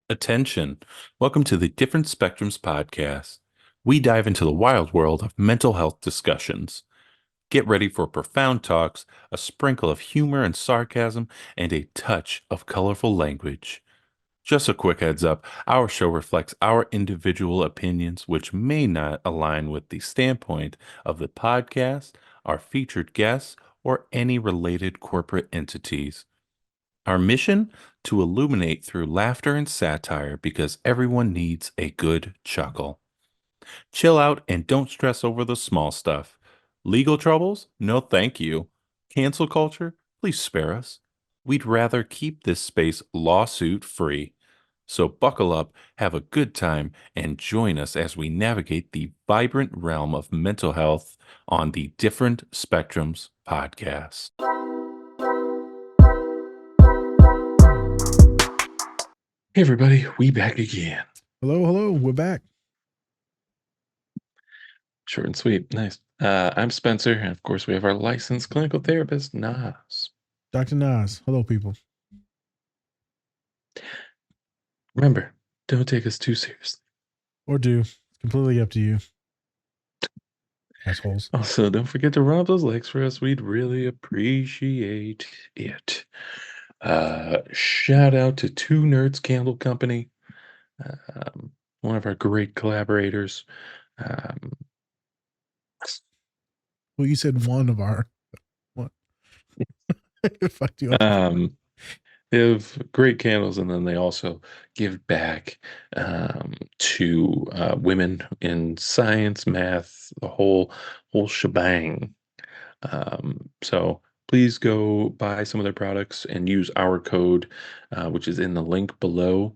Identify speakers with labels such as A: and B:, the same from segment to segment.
A: Attention. Welcome to the Different Spectrums podcast. We dive into the wild world of mental health discussions. Get ready for profound talks, a sprinkle of humor and sarcasm, and a touch of colorful language. Just a quick heads up, our show reflects our individual opinions, which may not align with the standpoint of the podcast, our featured guests, or any related corporate entities. Our mission? To illuminate through laughter and satire because everyone needs a good chuckle. Chill out and don't stress over the small stuff. Legal troubles? No, thank you. Cancel culture? Please spare us. We'd rather keep this space lawsuit free. So buckle up, have a good time, and join us as we navigate the vibrant realm of mental health on the Different Spectrums podcast. Hey everybody, we back again.
B: Hello, we're back.
A: Short and sweet, nice. I'm Spencer, and of course we have our licensed clinical therapist, Nas.
B: Dr. Nas. Hello, people.
A: Remember, don't take us too seriously.
B: Or do. It's completely up to you. Assholes.
A: Also, don't forget to run up those likes for us. We'd really appreciate it. Shout out to Two Nerds Candle Company, one of our great collaborators.
B: Well, you said one of our. What? Fuck you up.
A: They have great candles, and then they also give back to women in science, math, the whole shebang. So please go buy some of their products and use our code, which is in the link below.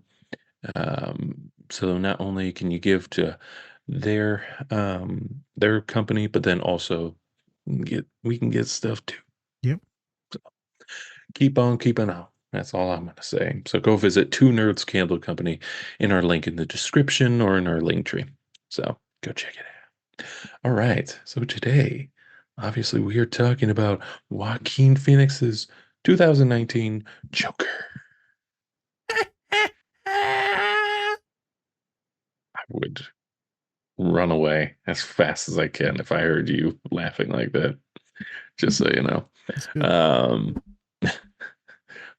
A: So not only can you give to their company, but then also we can get stuff too.
B: Yep.
A: So keep on keeping on. That's all I'm going to say. So go visit Two Nerds Candle Company in our link in the description or in our link tree. So go check it out. All right. So today, obviously, we are talking about Joaquin Phoenix's 2019 Joker. I would run away as fast as I can if I heard you laughing like that. Just so you know.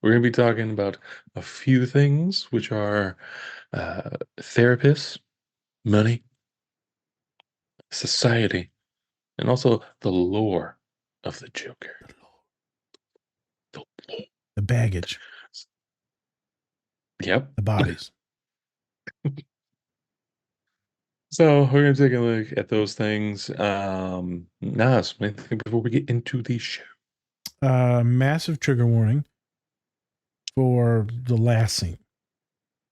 A: We're going to be talking about a few things, which are therapists, money, society, and also the lore of the Joker.
B: The baggage.
A: Yep.
B: The bodies.
A: So we're going to take a look at those things. Nas, anything before we get into the show?
B: Massive trigger warning for the last scene.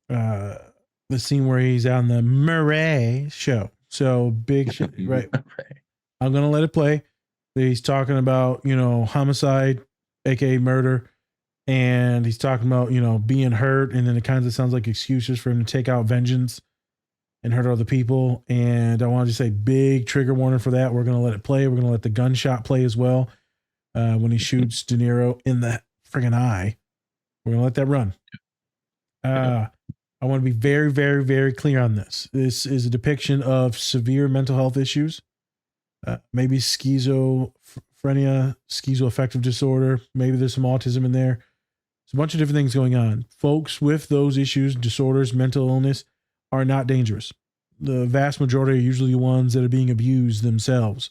B: The scene where he's on the Murray show. So big shit, right? I'm going to let it play. He's talking about, homicide, aka murder. And he's talking about, being hurt. And then it kind of sounds like excuses for him to take out vengeance and hurt other people. And I want to just say big trigger warning for that. We're going to let it play. We're going to let the gunshot play as well. When he shoots De Niro in the friggin' eye. We're going to let that run. I want to be very, very, very clear on this. This is a depiction of severe mental health issues. Maybe schizophrenia, schizoaffective disorder. Maybe there's some autism in there. There's a bunch of different things going on. Folks with those issues, disorders, mental illness are not dangerous. The vast majority are usually the ones that are being abused themselves.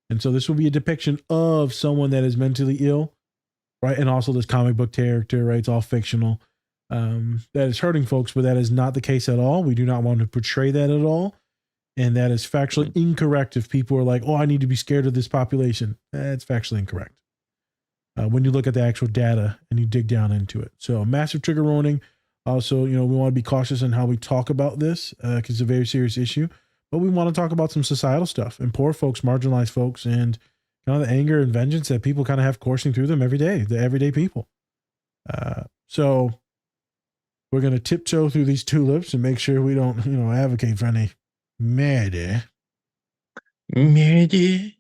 B: And so this will be a depiction of someone that is mentally ill, right? And also this comic book character, right? It's all fictional. That is hurting folks, but that is not the case at all. We do not want to portray that at all. And that is factually incorrect if people are like, oh, I need to be scared of this population. That's factually incorrect. When you look at the actual data and you dig down into it. So massive trigger warning. Also, we want to be cautious in how we talk about this because it's a very serious issue. But we want to talk about some societal stuff and poor folks, marginalized folks, and kind of the anger and vengeance that people kind of have coursing through them every day, the everyday people. So we're going to tiptoe through these tulips and make sure we don't, advocate for any murder. Murder.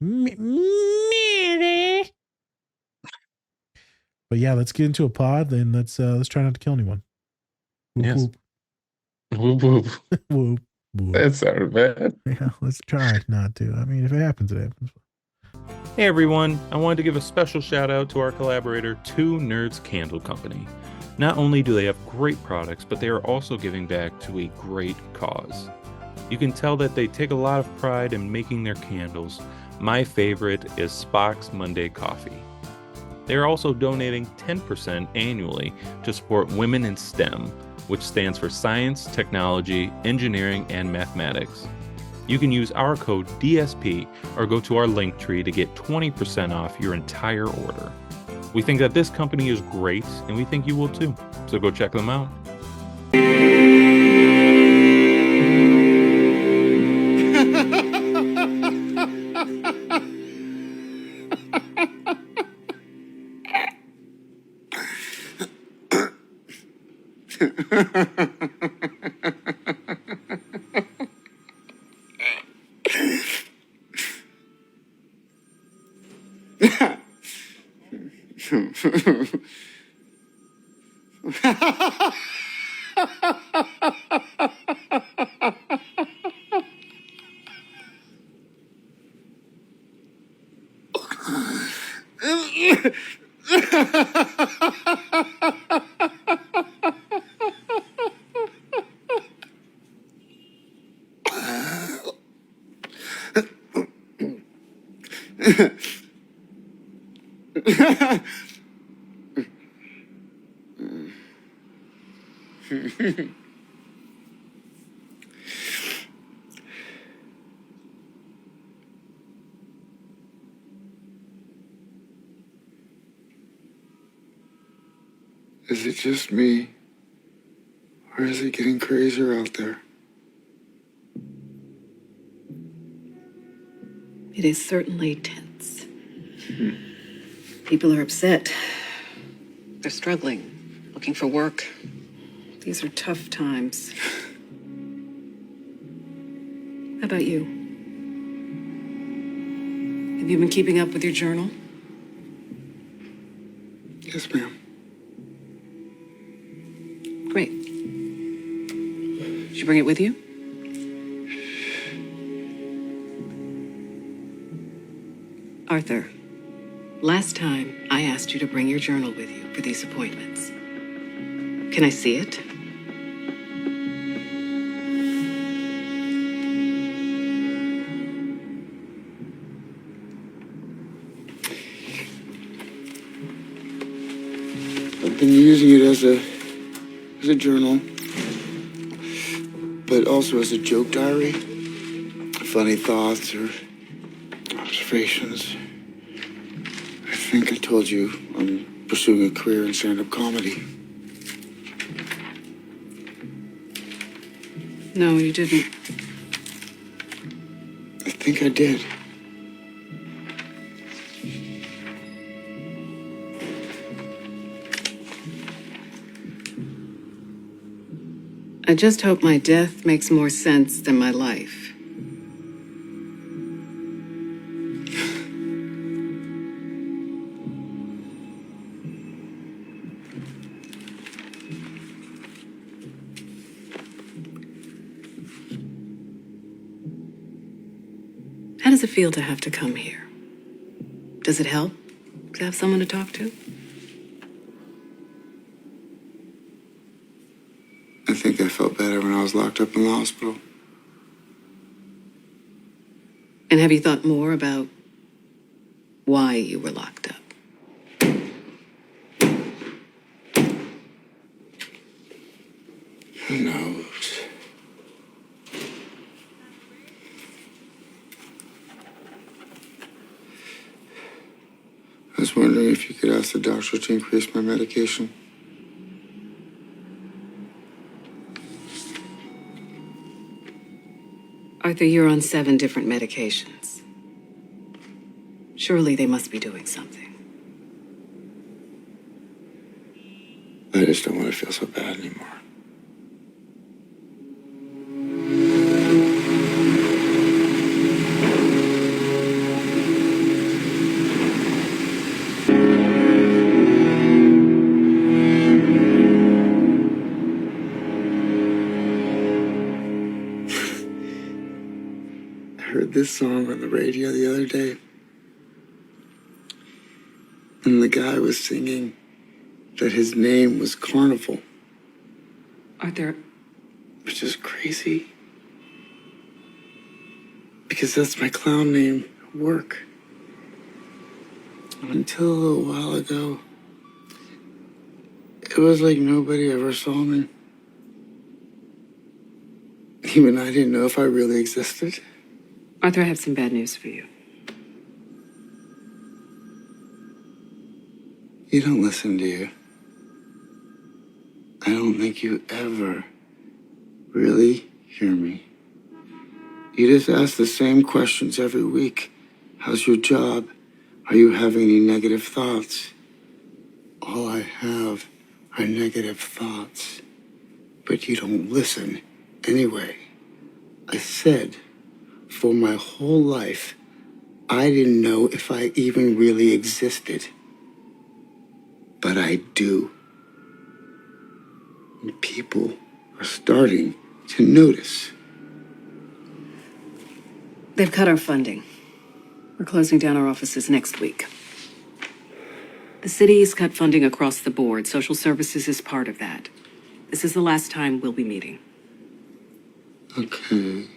B: But yeah, let's get into a pod and let's try not to kill anyone.
A: Yes.
C: Whoop,
B: Whoop, whoop.
C: that sounded bad.
B: Yeah, let's try not to. I mean, if it happens, it happens.
A: Hey everyone, I wanted to give a special shout out to our collaborator, Two Nerds Candle Company. Not only do they have great products, but they are also giving back to a great cause. You can tell that they take a lot of pride in making their candles. My favorite is Spock's Monday Coffee. They are also donating 10% annually to support Women in STEM, which stands for Science, Technology, Engineering, and Mathematics. You can use our code DSP or go to our link tree to get 20% off your entire order. We think that this company is great, and we think you will too. So go check them out.
D: Is it just me? Or is it getting crazier out there?
E: It is certainly tense. People are upset. They're struggling, looking for work. These are tough times. How about you? Have you been keeping up with your journal?
D: Yes, ma'am.
E: Great. Did you bring it with you? Arthur, last time I asked you to bring your journal with you for these appointments. Can I see it?
D: I've been using it as a journal, but also as a joke diary. Funny thoughts or observations. I think I told you I'm pursuing a career in stand-up comedy.
E: No, you didn't.
D: I think I did.
E: I just hope my death makes more sense than my life. How does it feel to have to come here? Does it help to have someone to talk to?
D: I think I felt better when I was locked up in the hospital.
E: And have you thought more about why you were locked up?
D: Who knows? I was wondering if you could ask the doctor to increase my medication.
E: Arthur, you're on 7 different medications. Surely they must be doing something.
D: I just don't want to feel so bad anymore. heard this song on the radio the other day. And the guy was singing that his name was Carnival.
E: Arthur,
D: Which is crazy. Because that's my clown name at work. Until a little while ago, it was like nobody ever saw me. Even I didn't know if I really existed.
E: Arthur, I have some bad news for you.
D: You don't listen, do you? I don't think you ever really hear me. You just ask the same questions every week. How's your job? Are you having any negative thoughts? All I have are negative thoughts. But you don't listen anyway. I said, for my whole life, I didn't know if I even really existed. But I do. And people are starting to notice.
E: They've cut our funding. We're closing down our offices next week. The city has cut funding across the board. Social services is part of that. This is the last time we'll be meeting.
D: Okay.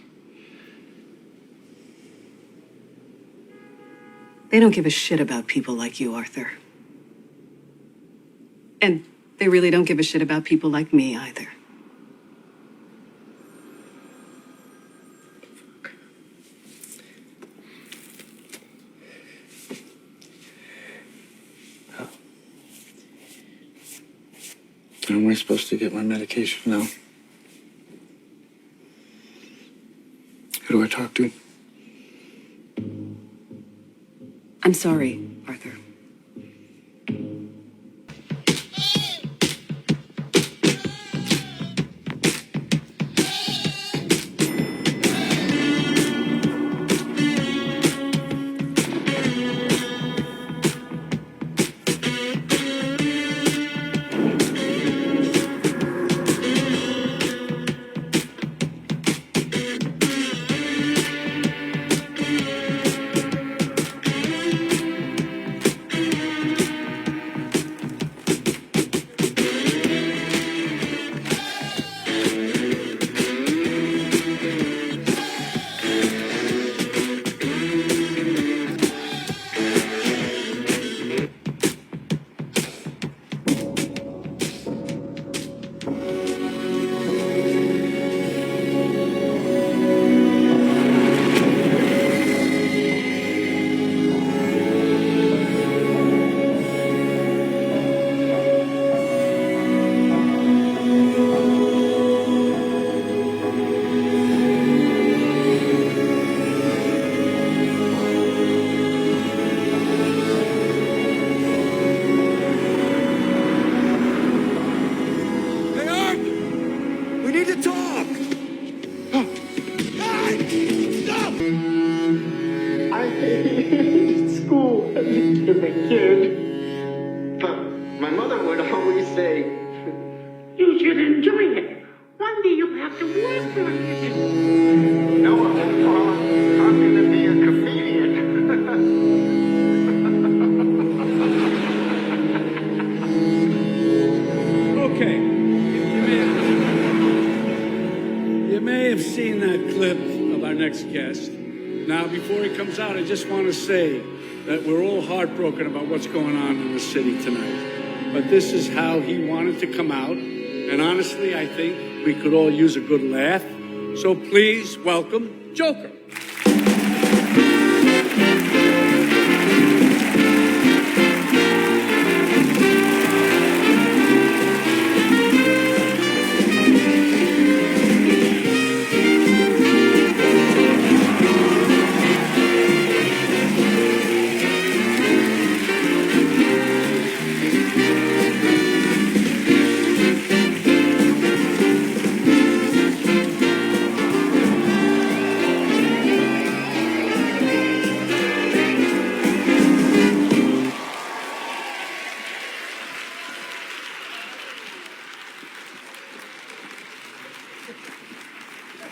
E: They don't give a shit about people like you, Arthur. And they really don't give a shit about people like me either.
D: How am I supposed to get my medication now? Who do I talk to?
E: I'm sorry, Arthur.
C: You should enjoy it. One day you'll have to work for it.
D: No, I'm gonna be a comedian.
F: Okay. You may have seen that clip of our next guest. Now, before he comes out, I just want to say that we're all heartbroken about what's going on in the city tonight. But this is how he wanted to come out. And honestly, I think we could all use a good laugh. So please welcome Joker.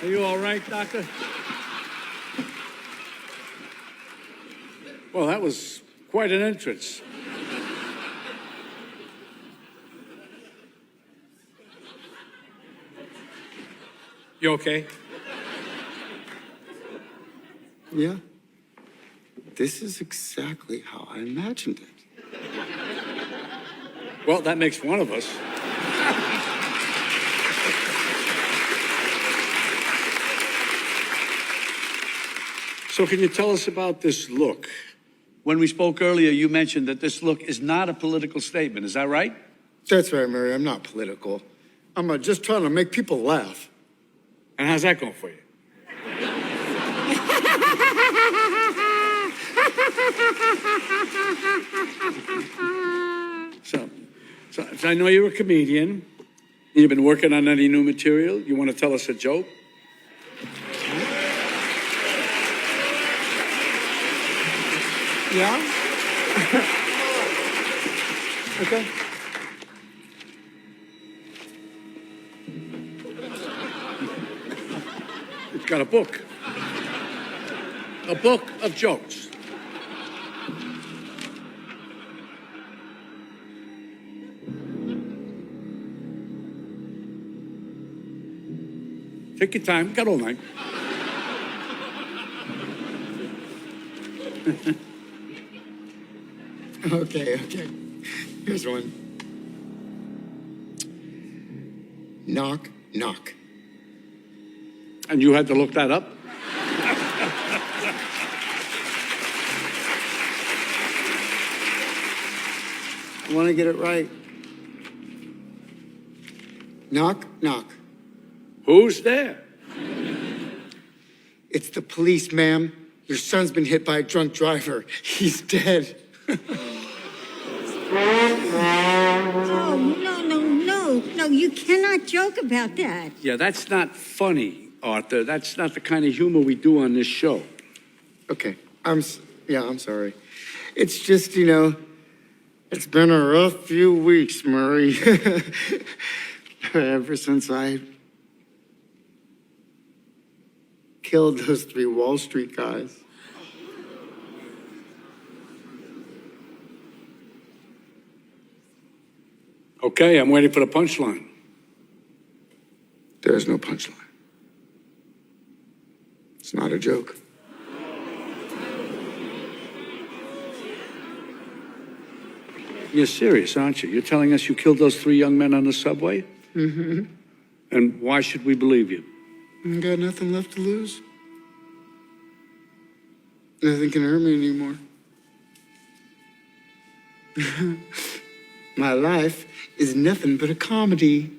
F: Are you all right, Doctor? Well, that was quite an entrance. You okay?
D: Yeah. This is exactly how I imagined it.
F: Well, that makes one of us. So can you tell us about this look? When we spoke earlier, you mentioned that this look is not a political statement. Is that right?
D: That's right, Mary. I'm not political. I'm just trying to make people laugh.
F: And how's that going for you? So I know you're a comedian. You've been working on any new material. You want to tell us a joke?
D: Yeah? Okay.
F: It's got a book. A book of jokes. Take your time. Got all night.
D: Okay. Here's one. Knock, knock.
F: And you had to look that up?
D: I want to get it right. Knock, knock.
F: Who's there?
D: It's the police, ma'am. Your son's been hit by a drunk driver. He's dead.
G: Oh, no, you cannot joke about that.
F: Yeah, that's not funny, Arthur. That's not the kind of humor we do on this show.
D: Okay, I'm sorry. It's just, it's been a rough few weeks, Murray. Ever since I killed those 3 Wall Street guys.
F: Okay, I'm waiting for the punchline.
D: There's no punchline. It's not a joke.
F: You're serious, aren't you? You're telling us you killed those 3 young men on the subway?
D: Mm-hmm.
F: And why should we believe you?
D: I got nothing left to lose. Nothing can hurt me anymore. My life is nothing but a comedy.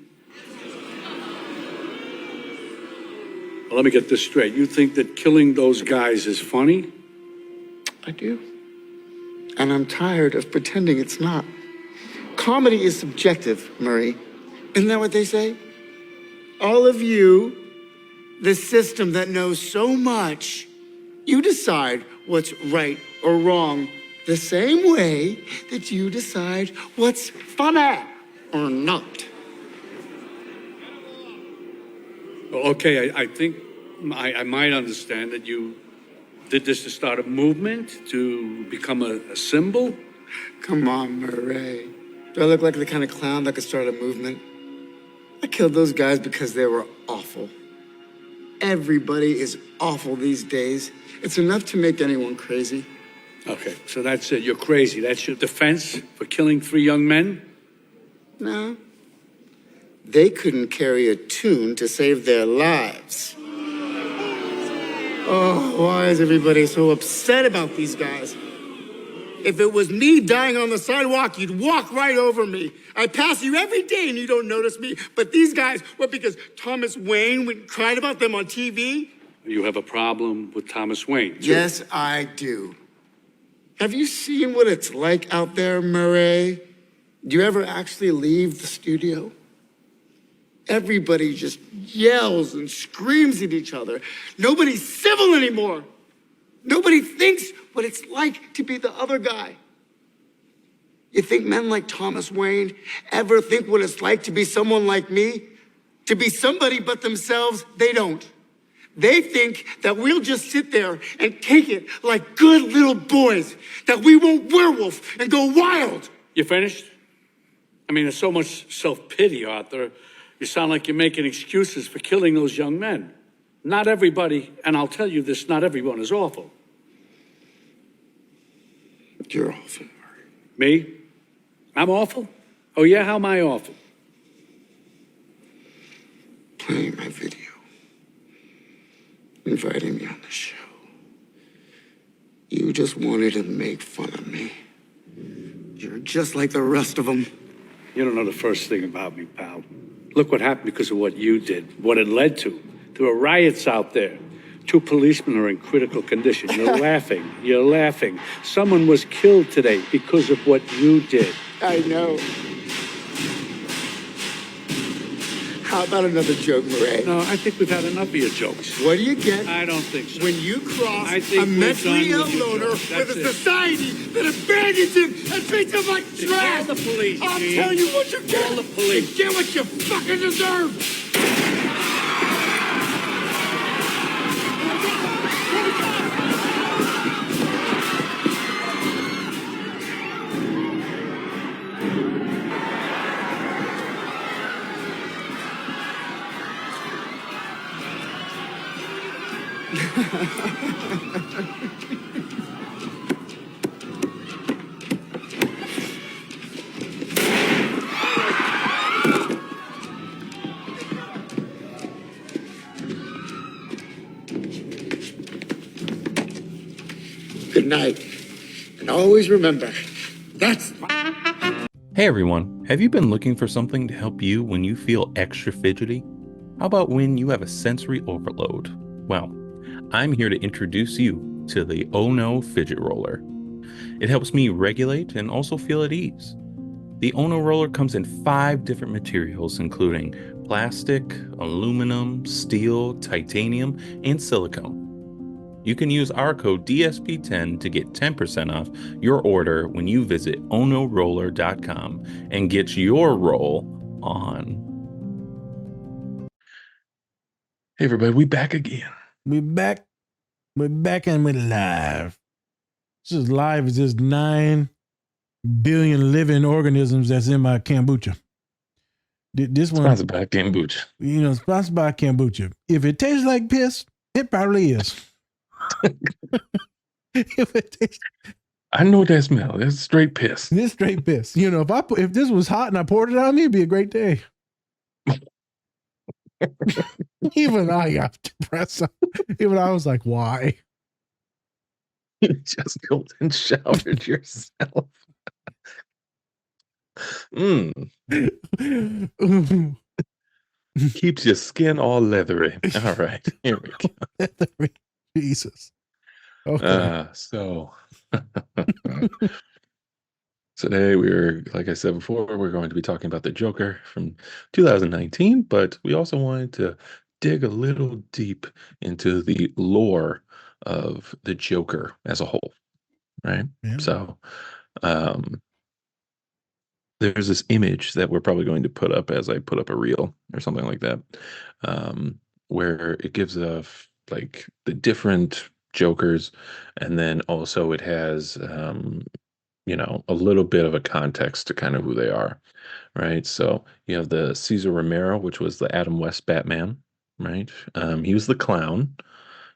F: Well, let me get this straight. You think that killing those guys is funny?
D: I do. And I'm tired of pretending it's not. Comedy is subjective, Murray. Isn't that what they say? All of you, the system that knows so much, you decide what's right or wrong the same way that you decide what's funny or not.
F: Well, okay, I think I might understand that you did this to start a movement, to become a symbol.
D: Come on, Murray. Do I look like the kind of clown that could start a movement? I killed those guys because they were awful. Everybody is awful these days. It's enough to make anyone crazy.
F: Okay, so that's it. You're crazy. That's your defense for killing 3 young men?
D: No. They couldn't carry a tune to save their lives. Oh, why is everybody so upset about these guys? If it was me dying on the sidewalk, you'd walk right over me. I pass you every day and you don't notice me. But these guys, what, because Thomas Wayne cried about them on TV?
F: You have a problem with Thomas Wayne, too.
D: Yes, I do. Have you seen what it's like out there, Murray? Do you ever actually leave the studio? Everybody just yells and screams at each other. Nobody's civil anymore. Nobody thinks what it's like to be the other guy. You think men like Thomas Wayne ever think what it's like to be someone like me? To be somebody but themselves? They don't. They think that we'll just sit there and take it like good little boys, that we won't werewolf and go wild.
F: You finished? I mean, there's so much self-pity, Arthur. You sound like you're making excuses for killing those young men. Not everybody, and I'll tell you this, not everyone is awful.
D: You're awful.
F: Me? I'm awful? Oh yeah, how am I awful?
D: Playing my video. Inviting me on the show. You just wanted to make fun of me. You're just like the rest of them.
F: You don't know the first thing about me, pal. Look what happened because of what you did, what it led to. There were riots out there. 2 policemen are in critical condition. You're laughing. You're laughing. Someone was killed today because of what you did.
D: I know. How about another joke, Murray?
F: No, I think we've had enough of your jokes.
D: What do you get
F: I don't think so.
D: when you cross
F: I think
D: a
F: we're
D: mentally
F: done
D: ill
F: with your
D: loner
F: jokes.
D: with
F: That's
D: a
F: it.
D: society that abandons him and treats him like trash?
F: Call the police,
D: I'm
F: Gene.
D: telling you what you get.
F: Call the police.
D: You get what you fucking deserve. Good night. And always remember, that's...
A: Hey everyone, have you been looking for something to help you when you feel extra fidgety? How about when you have a sensory overload? Well, I'm here to introduce you to the Oh No Fidget Roller. It helps me regulate and also feel at ease. The Oh No Roller comes in 5 different materials, including plastic, aluminum, steel, titanium, and silicone. You can use our code DSP10 to get 10% off your order when you visit onoroller.com and get your roll on. Hey everybody, we back again.
B: We're back. We're back and we're live. This is live as this 9 billion living organisms that's in my kombucha. This one,
A: Sponsored by Kombucha.
B: Sponsored by kombucha. If it tastes like piss, it probably is. If it tastes,
A: I know that smell. That's straight piss.
B: this straight piss. If this was hot and I poured it on me, it'd be a great day. Even I got depressed. Even I was like, why?
A: You just go and showered yourself. Keeps your skin all leathery. All right, here we go.
B: Jesus. Okay.
A: So today like I said before, we're going to be talking about the Joker from 2019, but we also wanted to dig a little deep into the lore of the Joker as a whole, right?
B: Yeah.
A: So there's this image that we're probably going to put up as I put up a reel or something like that, where it gives like the different Jokers, and then also it has a little bit of a context to kind of who they are, right? So you have the Cesar Romero, which was the Adam West Batman, right? He was the clown,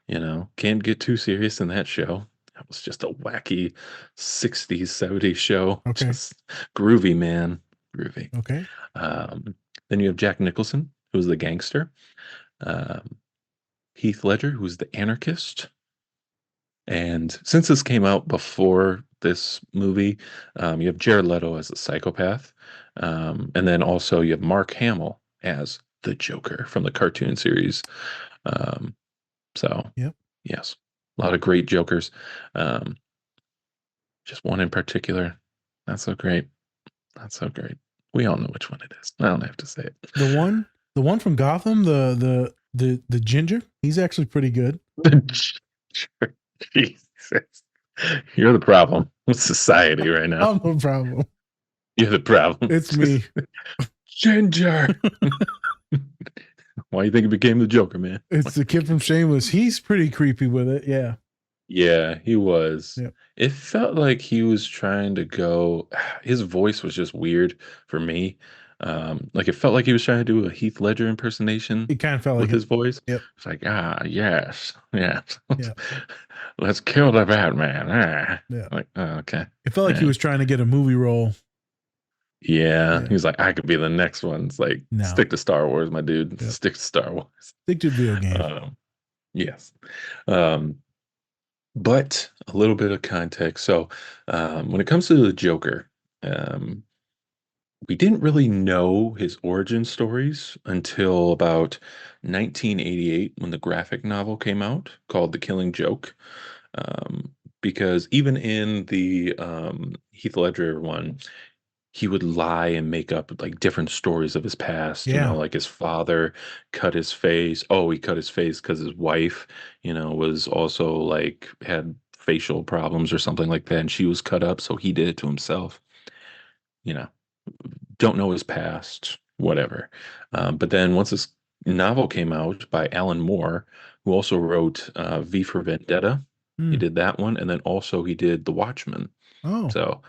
A: can't get too serious in that show. That was just a wacky 60s, 70s show.
B: Okay.
A: Just groovy, man. Groovy.
B: Okay.
A: Then you have Jack Nicholson, who's the gangster. Heath Ledger, who's the anarchist. And since this came out before this movie, you have Jared Leto as the psychopath. And then also you have Mark Hamill as the Joker from the cartoon series.
B: Yep.
A: Yes, a lot of great Jokers. Just one in particular, not so great. Not so great. We all know which one it is. I don't have to say it.
B: The one from Gotham, the ginger, he's actually pretty good.
A: Jesus. You're the problem with society right now.
B: I'm the problem.
A: You're the problem.
B: It's me.
A: Ginger. Why do you think he became the Joker, man?
B: It's the kid from Shameless. He's pretty creepy with it. Yeah.
A: Yeah, he was.
B: Yep.
A: It felt like he was trying to go. His voice was just weird for me. Like it felt like he was trying to do a Heath Ledger impersonation
B: It kind of felt like
A: with
B: it.
A: his voice.
B: Yep.
A: It's like, yes, yes.
B: Yeah.
A: Let's kill the Batman. Ah.
B: Yeah.
A: Like, oh, okay.
B: It felt like he
A: Yeah.
B: was trying to get a movie role.
A: Yeah,
B: Yeah.
A: he was like, I could be the next one. It's like,
B: No.
A: stick to Star Wars, my dude.
B: Yep.
A: Stick to Star Wars.
B: Stick to the video game.
A: Yes. Um, but a little bit of context. So, when it comes to the Joker, um, we didn't really know his origin stories until about 1988 when the graphic novel came out called The Killing Joke. Because even in the Heath Ledger one, he would lie and make up like different stories of his past,
B: Yeah.
A: like his father cut his face. Oh, he cut his face because his wife, was also like had facial problems or something like that, and she was cut up, so he did it to himself. You know, don't know his past, whatever. But then once this novel came out by Alan Moore, who also wrote V for Vendetta, he
B: Hmm.
A: did that one, and then also he did The Watchmen.
B: Oh.
A: So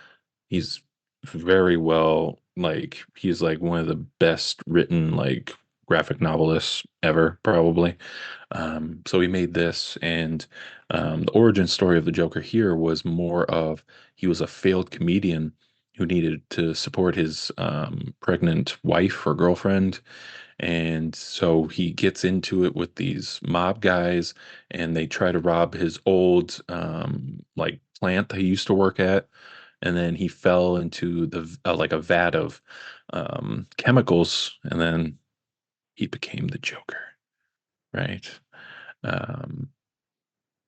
A: he's very well, like he's like one of the best written like graphic novelists ever, probably. So he made this, and the origin story of the Joker here was more of he was a failed comedian who needed to support his pregnant wife or girlfriend. And so he gets into it with these mob guys, and they try to rob his old like plant that he used to work at. And then he fell into the like a vat of chemicals, and then he became the Joker, right? Um,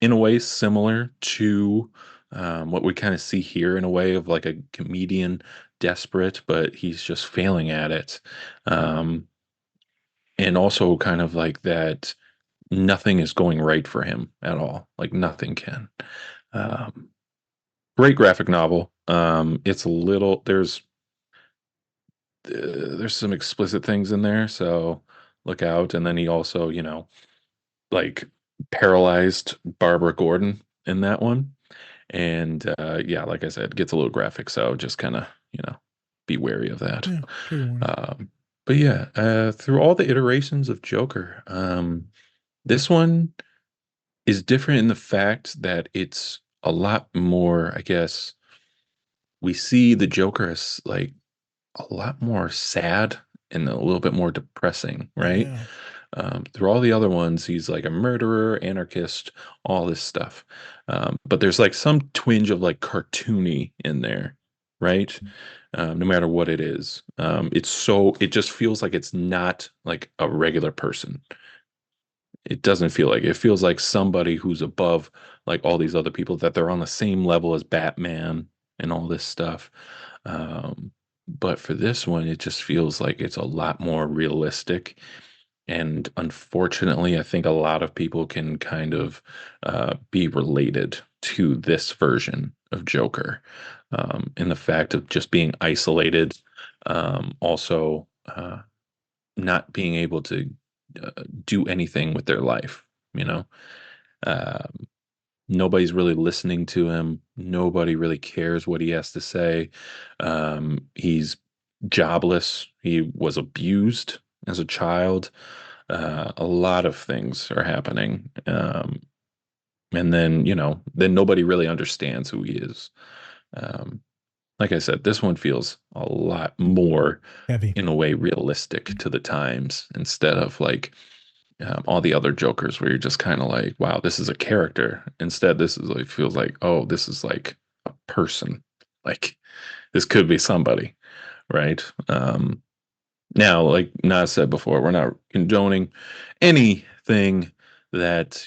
A: in a way similar to what we kind of see here in a way of like a comedian desperate, but he's just failing at it. Um, and also kind of like that nothing is going right for him at all. Like nothing can. Um, Great graphic novel. It's a little there's some explicit things in there, so look out. And then he also, like paralyzed Barbara Gordon in that one. And yeah, like I said, gets a little graphic, so just kind of, be wary of that.
B: Yeah. Trigger warning.
A: But yeah, through all the iterations of Joker, this one is different in the fact that it's a lot more, I guess, we see the Joker as like a lot more sad and a little bit more depressing, right?
B: Yeah.
A: Through all the other ones, he's like a murderer, anarchist, all this stuff. But there's like some twinge of like cartoony in there, right? No matter what it is. It just feels like it's not like a regular person. It doesn't feel like it feels like somebody who's above like all these other people, that they're on the same level as Batman and all this stuff. But for this one, it just feels like it's a lot more realistic. And unfortunately, I think a lot of people can kind of be related to this version of Joker, in the fact of just being isolated, also not being able to do anything with their life, you know? Um, Nobody's really listening to him. Nobody really cares what he has to say. He's jobless. He was abused as a child. A lot of things are happening. And then, then nobody really understands who he is. Um, like I said, this one feels a lot more,
B: Heavy.
A: in a way, realistic to the times instead of like all the other Jokers where you're just kind of like, wow, this is a character. Instead, this is like feels like, oh, this is like a person. Like this could be somebody, right? Now, like Nas said before, we're not condoning anything that,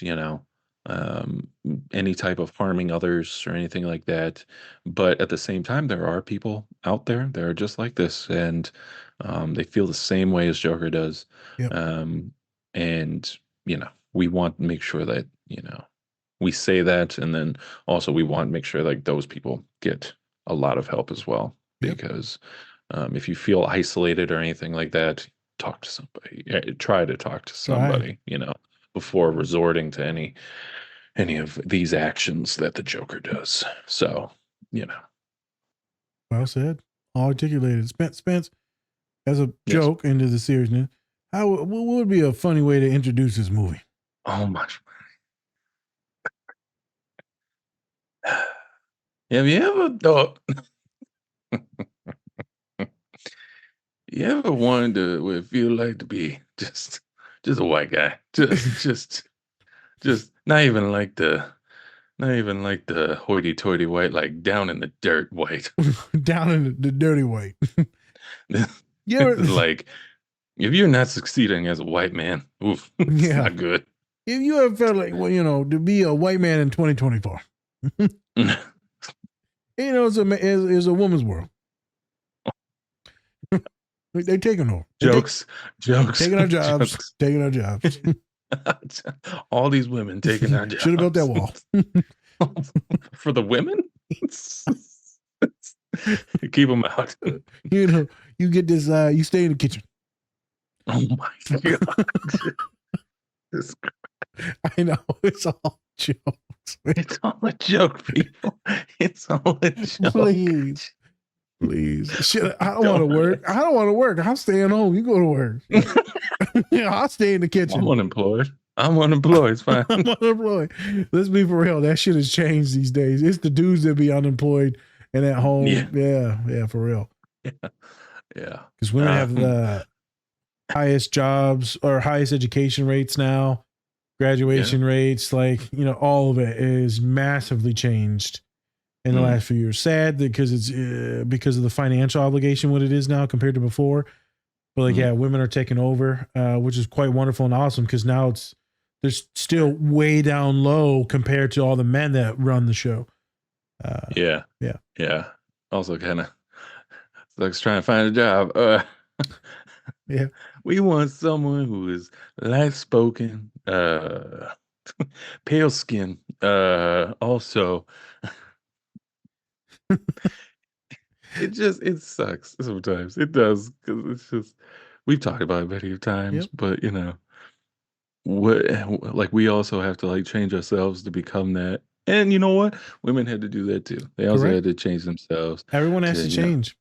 A: um, any type of harming others or anything like that. But at the same time, there are people out there that are just like this, and they feel the same way as Joker does.
B: Yep.
A: And, we want to make sure that, we say that, and then also we want to make sure like those people get a lot of help as well.
B: Yep.
A: Because if you feel isolated or anything like that, talk to somebody. Try to talk to
B: Right.
A: somebody, before resorting to any of these actions that the Joker does. So,
B: Well said. All articulated. Spence, as a
A: yes.
B: joke into the seriousness, what would be a funny way to introduce this movie?
A: Oh my. Have you ever thought? You ever wanted to what it feel like to be just a white guy? Just not even like the hoity-toity white, like down in the dirt white.
B: Down in the dirty white. You ever,
A: Like, if you're not succeeding as a white man, oof, it's
B: Yeah.
A: not good.
B: if you ever felt like, well, to be a white man in 2024, it's a woman's world. They're taking over.
A: Jokes.
B: Taking our jobs.
A: Jokes.
B: Taking our jobs.
A: All these women taking our jobs.
B: Should have built that wall.
A: For the women? Keep them out.
B: You get this, you stay in the kitchen.
A: Oh my God.
B: I know, it's all jokes.
A: It's all a joke, people. It's all a joke.
B: Please. Shit, I don't want to work. I don't want to work. I'm staying home. You go to work. I'll stay in the kitchen.
A: I'm unemployed. It's fine.
B: I'm unemployed. Let's be for real. That shit has changed these days. It's the dudes that be unemployed and at home. Yeah, for real.
A: Yeah.
B: Because women have the highest jobs or highest education rates now, graduation rates, all of it is massively changed in the last few years. Sad because it's because of the financial obligation, what it is now compared to before. But women are taking over, which is quite wonderful and awesome because now they're still way down low compared to all the men that run the show.
A: Yeah. Also kind of like trying to find a job.
B: Yeah.
A: We want someone who is light-spoken, pale skin. Also, it sucks sometimes. It does, because it's just, we've talked about it many times, but we also have to change ourselves to become that. And you know what? Women had to do that too. They also had to change themselves.
B: Everyone has to change.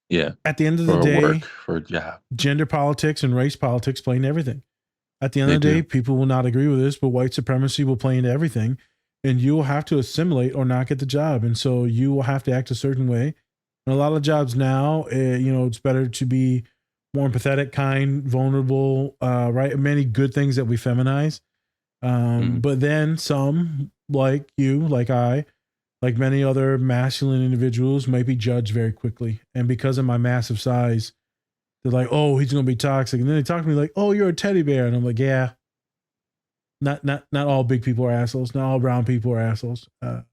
A: Yeah.
B: At the end of the
A: For
B: day,
A: work, for a job.
B: Gender politics and race politics play into everything. At the end of the day, people will not agree with this, but white supremacy will play into everything. And you will have to assimilate or not get the job. And so you will have to act a certain way. And a lot of jobs now, it's better to be more empathetic, kind, vulnerable, right? Many good things that we feminize. But then some, like you, like I, like many other masculine individuals, might be judged very quickly. And because of my massive size, they're like, oh, he's going to be toxic. And then they talk to me like, oh, you're a teddy bear. And I'm like, yeah. Not all big people are assholes. Not all brown people are assholes.
A: Right.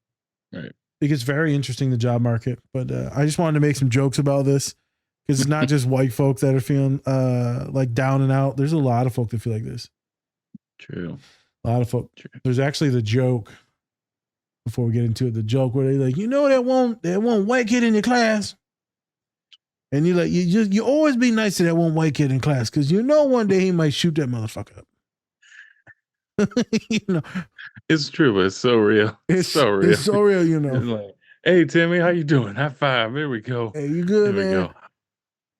B: It gets very interesting, the job market. But I just wanted to make some jokes about this because it's not just white folk that are feeling down and out. There's a lot of folk that feel like this.
A: True.
B: A lot of folk.
A: True.
B: There's actually the joke, before we get into it, the joke where they that one white kid in your class. And you're like, you always be nice to that one white kid in class because one day he might shoot that motherfucker up.
A: It's true, but it's so real. It's so real.
B: It's so real,
A: It's like, hey Timmy, how you doing? High five. There we go.
B: Hey, you good,
A: there
B: man?
A: We go.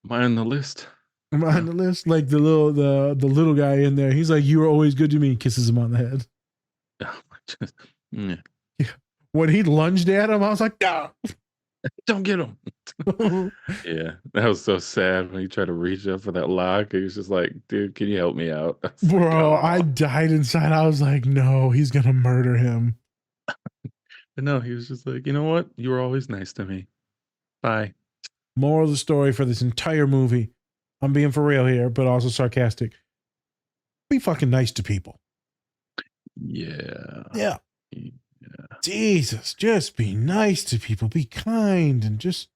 A: Am I on the list?
B: Am I on the list? Like the little guy in there. He's like, you were always good to me. Kisses him on the head.
A: Yeah.
B: When he lunged at him, I was like, ah.
A: Don't get him. Yeah, that was so sad when he tried to reach up for that lock. He was just like, dude, can you help me out?
B: Bro, I died inside. I was like, no, he's going to murder him.
A: But no, he was just like, you know what? You were always nice to me. Bye.
B: Moral of the story for this entire movie, I'm being for real here, but also sarcastic. Be fucking nice to people. Yeah. Jesus, just be nice to people. Be kind and just,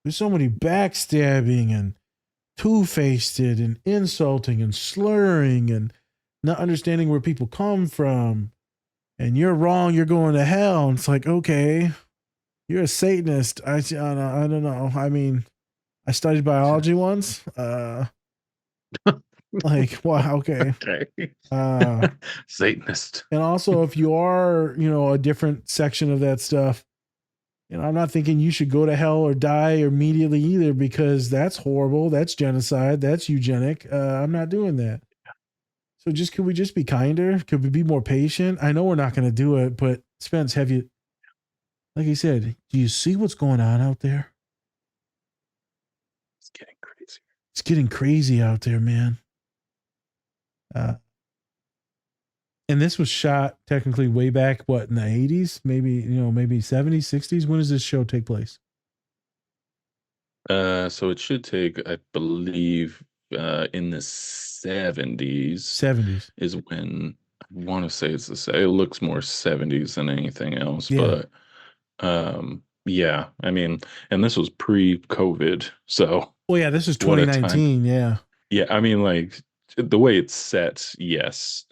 B: there's so many backstabbing and two-faced and insulting and slurring and not understanding where people come from. And you're wrong, you're going to hell. And it's like, okay, you're a Satanist. I don't know. I mean, I studied biology once. Like, wow, okay.
A: Okay.
B: Uh,
A: Satanist.
B: and also, if you are, a different section of that stuff, I'm not thinking you should go to hell or die immediately either, because that's horrible. That's genocide. That's eugenic. I'm not doing that. So could we just be kinder? Could we be more patient? I know we're not going to do it, but Spence, like you said, do you see what's going on out there?
A: It's getting crazy.
B: It's getting crazy out there, man. And this was shot technically way back, what, in the 80s? Maybe 70s, 60s? When does this show take place?
A: So it should take, I believe, in the 70s
B: 70s.
A: is when I want to say it's the same. It looks more 70s than anything else,
B: Yeah.
A: but yeah, I mean, and this was pre-COVID, so
B: Well, yeah, this is
A: what a time.
B: 2019. Yeah.
A: Yeah, I mean, like the way it's set, yes.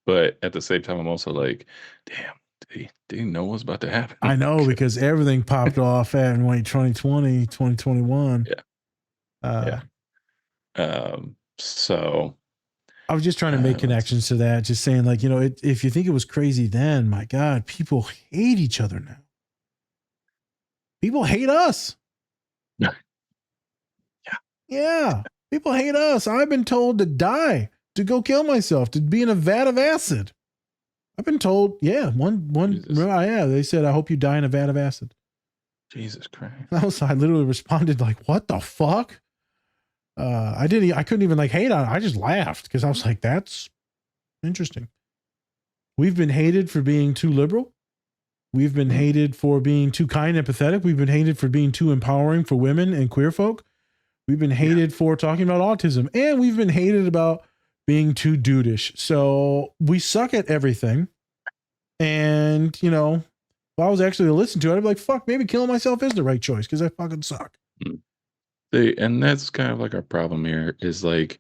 A: But at the same time, I'm also like, damn, they know what's about to happen.
B: I know, because everything popped off at 2020, 2021.
A: Yeah. So
B: I was just trying to make connections to that, just saying, like, if you think it was crazy then, my God, people hate each other now. People hate us.
A: Yeah.
B: Yeah. People hate us. I've been told to die, to go kill myself, to be in a vat of acid. I've been told, yeah, they said, I hope you die in a vat of acid.
A: Jesus Christ.
B: I literally responded like, what the fuck? I couldn't even like hate on it. I just laughed because I was like, that's interesting. We've been hated for being too liberal. We've been hated for being too kind and empathetic. We've been hated for being too empowering for women and queer folk. We've been hated for talking about autism, and we've been hated about being too dudeish. So we suck at everything. And, if I was actually to listen to it, I'd be like, fuck, maybe killing myself is the right choice because I fucking suck.
A: And that's kind of like our problem here is like,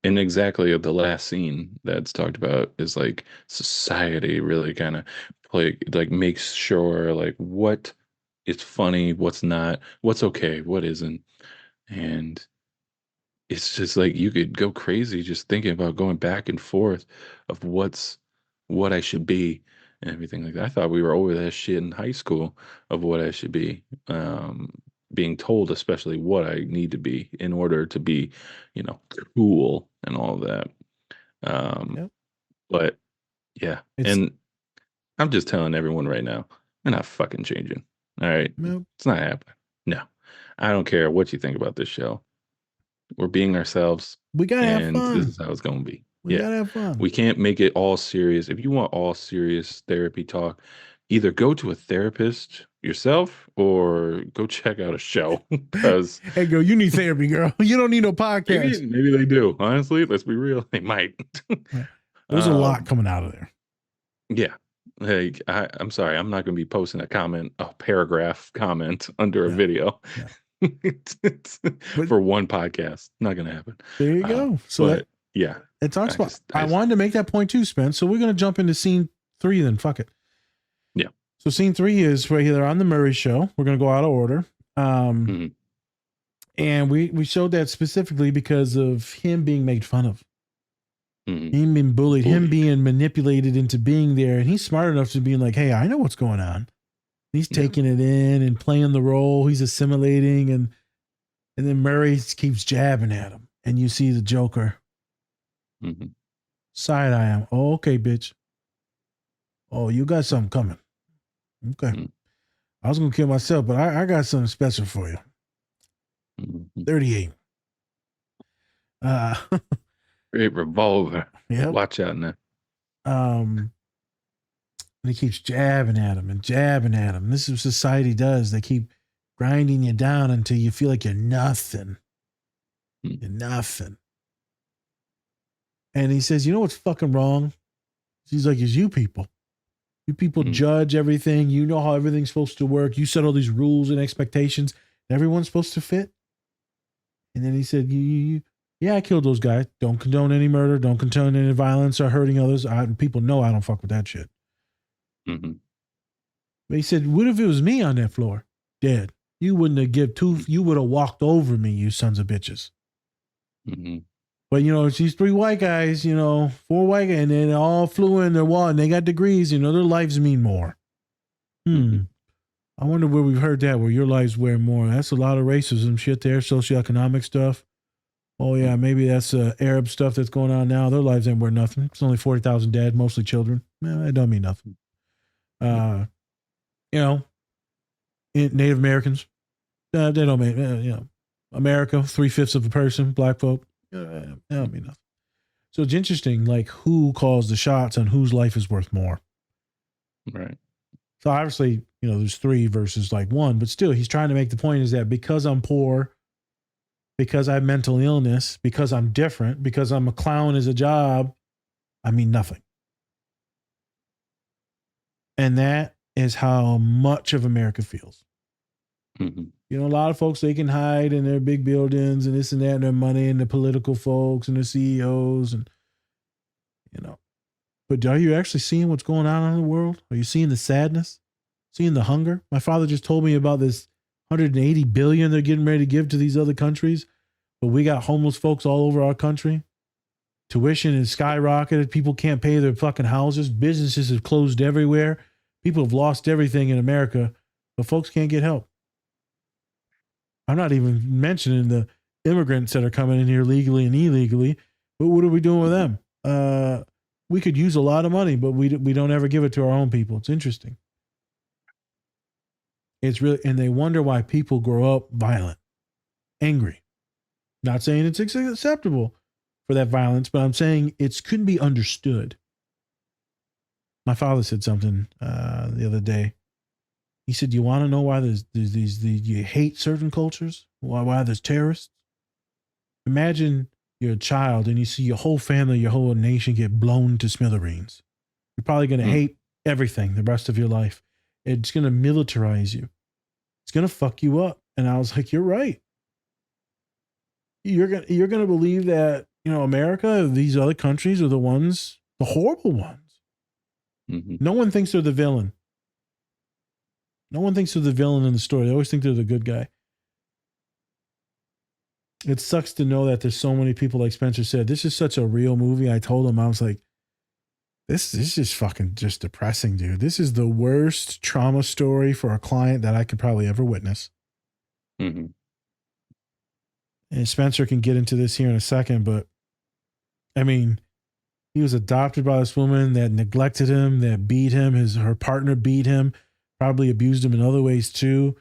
A: and exactly the last scene that's talked about is like society really kind of makes sure like what is funny, what's not, what's okay, what isn't. And it's just like you could go crazy just thinking about going back and forth of what I should be and everything like that. I thought we were over that shit in high school of what I should be. Being told especially what I need to be in order to be, cool and all of that. But yeah, and I'm just telling everyone right now, we're not fucking changing. All right.
B: Nope.
A: It's not happening. No. I don't care what you think about this show. We're being ourselves.
B: We gotta have fun.
A: This is how it's gonna be.
B: We gotta have fun.
A: We can't make it all serious. If you want all serious therapy talk, either go to a therapist yourself or go check out a show. Because
B: hey, girl, you need therapy, girl. You don't need no podcast.
A: Maybe they do. Honestly, let's be real. They might.
B: There's a lot coming out of there.
A: Yeah. Like I'm sorry, I'm not going to be posting a paragraph comment under a video. For one podcast. Not going to happen.
B: There you go. So
A: yeah.
B: It talks about, I wanted to make that point too, Spence. So we're going to jump into scene 3 then. Fuck it.
A: Yeah.
B: So scene 3 is where they're on the Murray show. We're going to go out of order. And we showed that specifically because of him being made fun of. Him being bullied, him being manipulated into being there. And he's smart enough to be like, hey, I know what's going on. He's taking it in and playing the role. He's assimilating. And then Murray keeps jabbing at him. And you see the Joker. Side eye him. Oh, okay, bitch. Oh, you got something coming. Okay. I was going to kill myself, but I got something special for you. 38.
A: Great revolver.
B: Yeah.
A: Watch out now.
B: And he keeps jabbing at him and jabbing at him. This is what society does. They keep grinding you down until you feel like you're nothing. You're nothing. And he says, you know what's fucking wrong? He's like, it's you people. You people judge everything. You know how everything's supposed to work. You set all these rules and expectations. Everyone's supposed to fit. And then he said, yeah, I killed those guys. Don't condone any murder. Don't condone any violence or hurting others. People know I don't fuck with that shit. But he said, what if it was me on that floor? Dead. You wouldn't have give two. You would have walked over me, you sons of bitches.
A: Mm-hmm.
B: But it's these 3 white guys, 4 white guys, and they all flew in their wall and they got degrees. Their lives mean more.
A: Mm-hmm.
B: I wonder where we've heard that, where your lives wear more. That's a lot of racism shit there, socioeconomic stuff. Oh yeah, maybe that's Arab stuff that's going on now. Their lives ain't worth nothing. It's only 40,000 dead, mostly children. It don't mean nothing. Native Americans, they don't mean, America, 3/5 of a person, black folk, that don't mean nothing. So it's interesting, like who calls the shots on whose life is worth more.
A: Right.
B: So obviously, there's 3 versus like 1, but still, he's trying to make the point is that because I'm poor, because I have mental illness, because I'm different, because I'm a clown as a job, I mean nothing. And that is how much of America feels.
A: Mm-hmm.
B: A lot of folks, they can hide in their big buildings and this and that and their money and the political folks and the CEOs and, But are you actually seeing what's going on in the world? Are you seeing the sadness? Seeing the hunger? My father just told me about this 180 billion they're getting ready to give to these other countries. But we got homeless folks all over our country. Tuition is skyrocketed. People can't pay their fucking houses. Businesses have closed everywhere. People have lost everything in America, but folks can't get help. I'm not even mentioning the immigrants that are coming in here legally and illegally. But what are we doing with them? We could use a lot of money, but we don't ever give it to our own people. It's interesting. It's really, and they wonder why people grow up violent, angry. Not saying it's acceptable for that violence, but I'm saying it couldn't be understood. My father said something the other day. He said, "You want to know why there's you hate certain cultures? Why there's terrorists? Imagine you're a child and you see your whole family, your whole nation get blown to smithereens. You're probably going to hate everything the rest of your life. It's going to militarize you. It's going to fuck you up." And I was like, "You're right. You're gonna believe that America, these other countries are the ones, the horrible ones.
A: Mm-hmm.
B: No one thinks they're the villain. No one thinks they're the villain in the story. They always think they're the good guy. It sucks to know that there's so many people, like Spencer said, this is such a real movie. I told him, I was like, this is fucking just depressing, dude. This is the worst trauma story for a client that I could probably ever witness."
A: Mm-hmm.
B: And Spencer can get into this here in a second, but I mean, he was adopted by this woman that neglected him, that beat him. Her partner beat him, probably abused him in other ways too.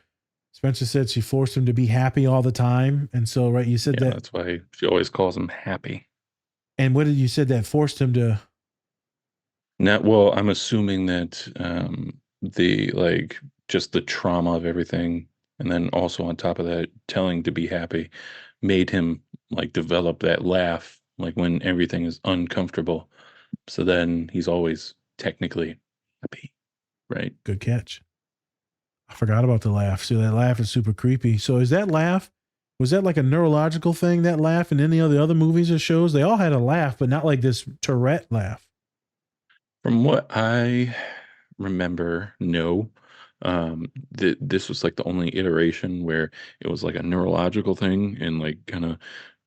B: Spencer said she forced him to be happy all the time. And so, right, you said that.
A: That's why she always calls him happy.
B: And what did you said that forced him to?
A: Well, I'm assuming that just the trauma of everything, and then also on top of that, telling to be happy, made him like develop that laugh, like when everything is uncomfortable. So then he's always technically happy, right?
B: Good catch. I forgot about the laugh. See, that laugh is super creepy. So is that laugh, was that like a neurological thing, that laugh, in any of the other movies or shows? They all had a laugh, but not like this Tourette laugh.
A: From what I remember, no. This was like the only iteration where it was like a neurological thing and like kind of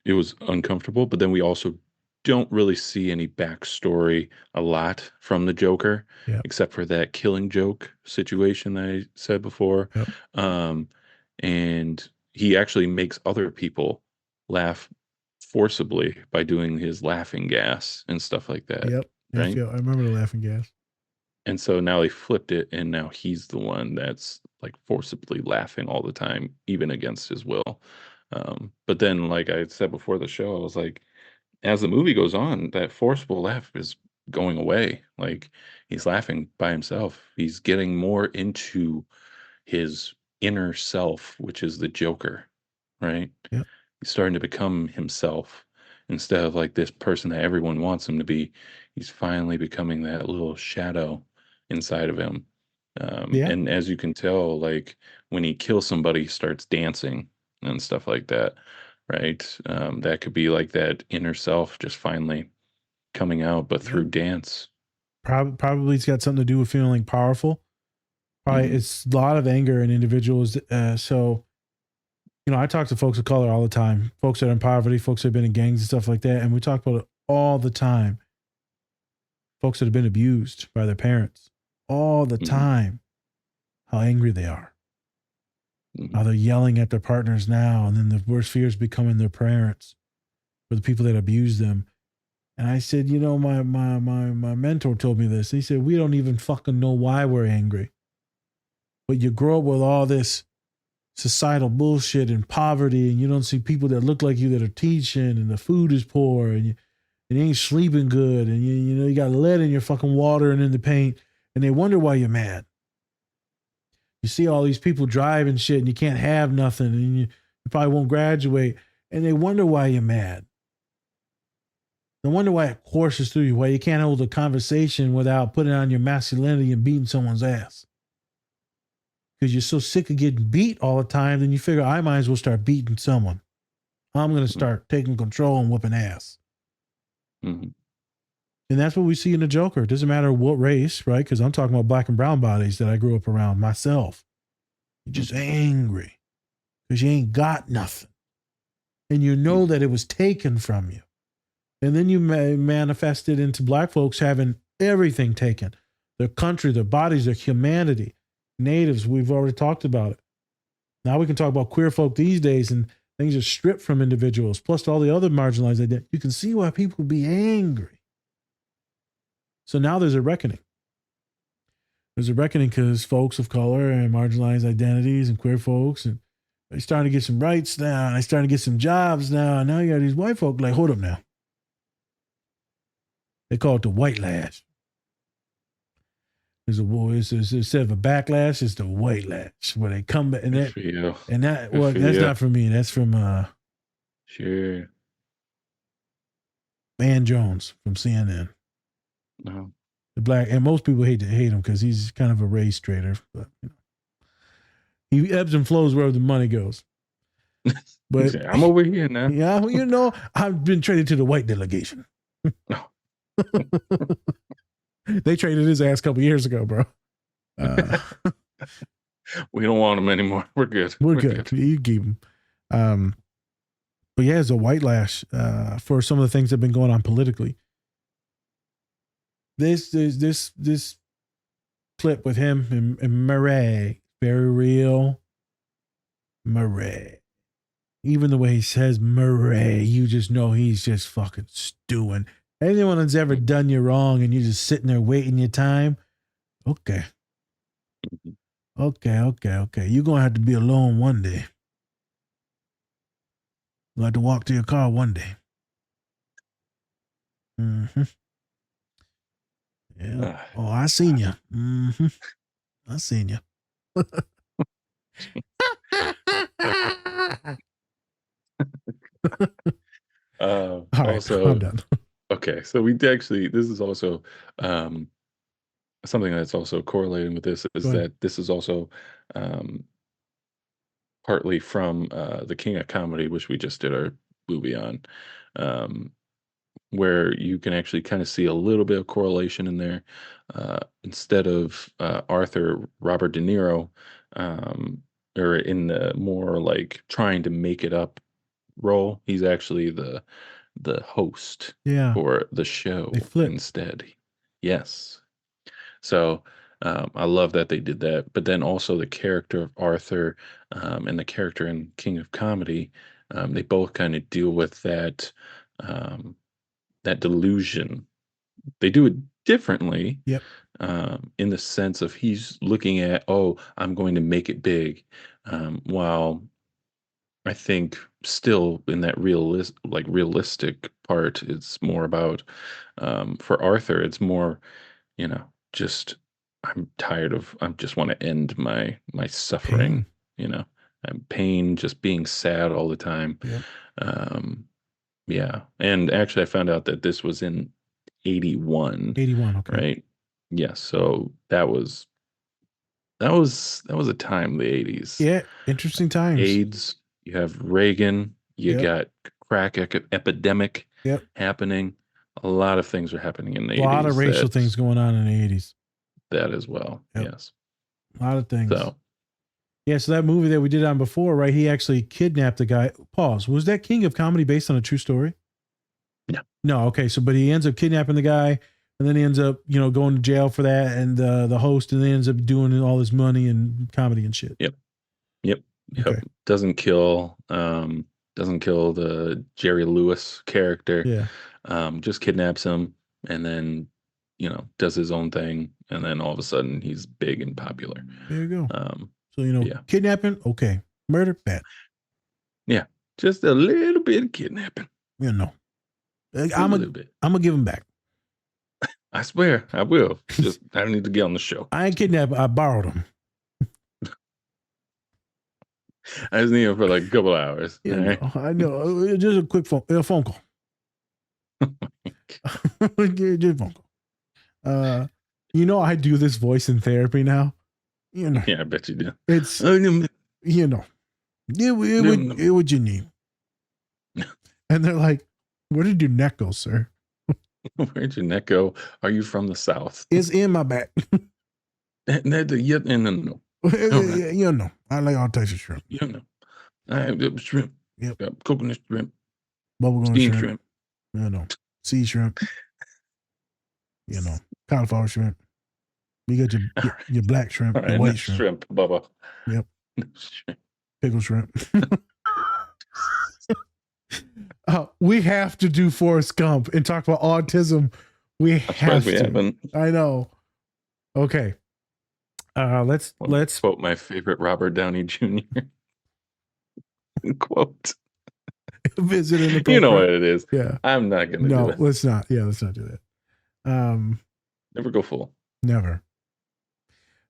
A: it was uncomfortable. But then we also don't really see any backstory a lot from the Joker,
B: Yep.
A: except for that killing joke situation that I said before.
B: Yep.
A: And he actually makes other people laugh forcibly by doing his laughing gas and stuff like that.
B: Yep.
A: Right.
B: I remember the laughing gas.
A: And so now they flipped it, and now he's the one that's like forcibly laughing all the time, even against his will. But then, like I said before the show, I was like, as the movie goes on, that forcible laugh is going away. Like he's laughing by himself. He's getting more into his inner self, which is the Joker, right?
B: Yep.
A: He's starting to become himself instead of like this person that everyone wants him to be. He's finally becoming that little shadow inside of him. And as you can tell, like when he kills somebody, he starts dancing and stuff like that, right? That could be like that inner self just finally coming out, but through dance.
B: Probably it's got something to do with feeling powerful. Probably
A: Mhm.
B: it's a lot of anger in individuals. So, I talk to folks of color all the time, folks that are in poverty, folks that have been in gangs and stuff like that. And we talk about it all the time. Folks that have been abused by their parents all the
A: Mhm.
B: time, how angry they are,
A: Mhm.
B: how they're yelling at their partners now. And then the worst fear is becoming their parents or the people that abuse them. And I said, my mentor told me this. He said, we don't even fucking know why we're angry. But you grow up with all this societal bullshit and poverty, and you don't see people that look like you that are teaching, and the food is poor, and you ain't sleeping good, and you got lead in your fucking water and in the paint, and they wonder why you're mad. You see all these people driving shit, and you can't have nothing, and you probably won't graduate, and they wonder why you're mad. They wonder why it courses through you, why you can't hold a conversation without putting on your masculinity and beating someone's ass. Because you're so sick of getting beat all the time, then you figure I might as well start beating someone. I'm going to start taking control and whooping ass.
A: Mhm.
B: And that's what we see in the Joker. It doesn't matter what race, right? Because I'm talking about black and brown bodies that I grew up around myself. You're just angry because you ain't got nothing. And you know that it was taken from you. And then you manifest it into black folks having everything taken. Their country, their bodies, their humanity. Natives, we've already talked about it. Now we can talk about queer folk these days, and things are stripped from individuals, plus all the other marginalized identities. You can see why people be angry. So now there's a reckoning. There's a reckoning because folks of color and marginalized identities and queer folks, and they're starting to get some rights now, and they're starting to get some jobs now. And now you got these white folk like, hold up now. They call it the white lash. Instead of a backlash, it's the white lash where they come back and
A: Good
B: that
A: for you.
B: and that.
A: Good
B: Well,
A: for
B: that's
A: you.
B: not from me. That's from
A: Sure.
B: Van Jones from CNN.
A: No.
B: The black, and most people hate him because he's kind of a race traitor. But he ebbs and flows wherever the money goes. But
A: I'm over here now.
B: yeah, I've been traded to the white delegation.
A: No.
B: They traded his ass a couple years ago, bro.
A: We don't want him anymore. We're good.
B: We're good. You keep him. But yeah, it's a white lash for some of the things that have been going on politically. This clip with him and Murray, very real. Murray. Even the way he says Murray, you just know he's just fucking stewing. Anyone that's ever done you wrong and you're just sitting there waiting your time, okay. Okay. You're going to have to be alone one day. You'll have to walk to your car one day. Mm-hmm. Yeah. Oh, I seen you. Mm-hmm. I seen you. All right,
A: Also,
B: I'm done.
A: okay, so this is also something that's also correlating with this is that this is also um, partly from the King of Comedy, which we just did our movie on, um, where you can actually kind of see a little bit of correlation in there. Instead of Arthur, Robert De Niro, um, or in the more like trying to make it up role, he's actually the host
B: Yeah.
A: for the
B: They
A: show
B: flip.
A: instead. Yes. So I love that they did that. But then also the character of Arthur and the character in King of Comedy, they both kind of deal with um, that delusion. They do it differently.
B: Yep.
A: In the sense of he's looking at, oh, I'm going to make it big, while I think still in that realistic part, it's more about for Arthur, it's more, just I'm tired of I just want to end my suffering,
B: Pain.
A: I'm pain, just being sad all the time.
B: Yep.
A: Um, yeah. And actually I found out that this was in 81,
B: 81. Okay.
A: right? Yeah, so that was a time, the 80s.
B: Yeah. Interesting times.
A: AIDS, you have Reagan, you
B: Yep.
A: got crack epidemic
B: Yep.
A: happening. A lot of things are happening in the
B: A lot
A: 80s.
B: of racial things going on in the 80s.
A: That as well.
B: Yep.
A: Yes.
B: A lot of things.
A: So
B: Yeah, so that movie that we did on before, right? He actually kidnapped the guy. Pause. Was that King of Comedy based on a true story?
A: No.
B: No, okay. So, but he ends up kidnapping the guy, and then he ends up, going to jail for that, and the host, and then ends up doing all this money and comedy and shit.
A: Yep.
B: Okay.
A: Doesn't kill the Jerry Lewis character.
B: Yeah.
A: Just kidnaps him and then, does his own thing, and then all of a sudden he's big and popular.
B: There you go. So,
A: yeah.
B: kidnapping, okay. Murder, bad.
A: Yeah. Just a little bit of kidnapping.
B: I'm
A: A little bit.
B: gonna give him back.
A: I swear, I will. Just I need to get on the show.
B: I ain't kidnapped. I borrowed him.
A: I just need him for like a couple hours.
B: Yeah,
A: all right?
B: I know. Just a quick phone call. Just a phone call. I do this voice in therapy now.
A: Yeah, I bet you do.
B: It's it what you need. And they're like, "Where did your neck go, sir?"
A: Where'd your neck go? Are you from the South?
B: It's in my back.
A: No.
B: I like all types of shrimp.
A: I have shrimp.
B: Yep.
A: Coconut shrimp.
B: Bubblegum
A: Steamed
B: shrimp. Sea shrimp. Cauliflower shrimp. You got your black shrimp,
A: All
B: your
A: right,
B: white
A: no
B: shrimp.
A: shrimp, Bubba.
B: Yep.
A: No shrimp.
B: Pickle shrimp. We have to do Forrest Gump and talk about autism. We have to.
A: Haven't.
B: I know. Okay. Let's
A: quote my favorite Robert Downey Jr. quote.
B: Visit in the
A: You know what it is.
B: Yeah.
A: I'm not gonna do it.
B: Let's not. Yeah, let's not do that.
A: Never go full.
B: Never.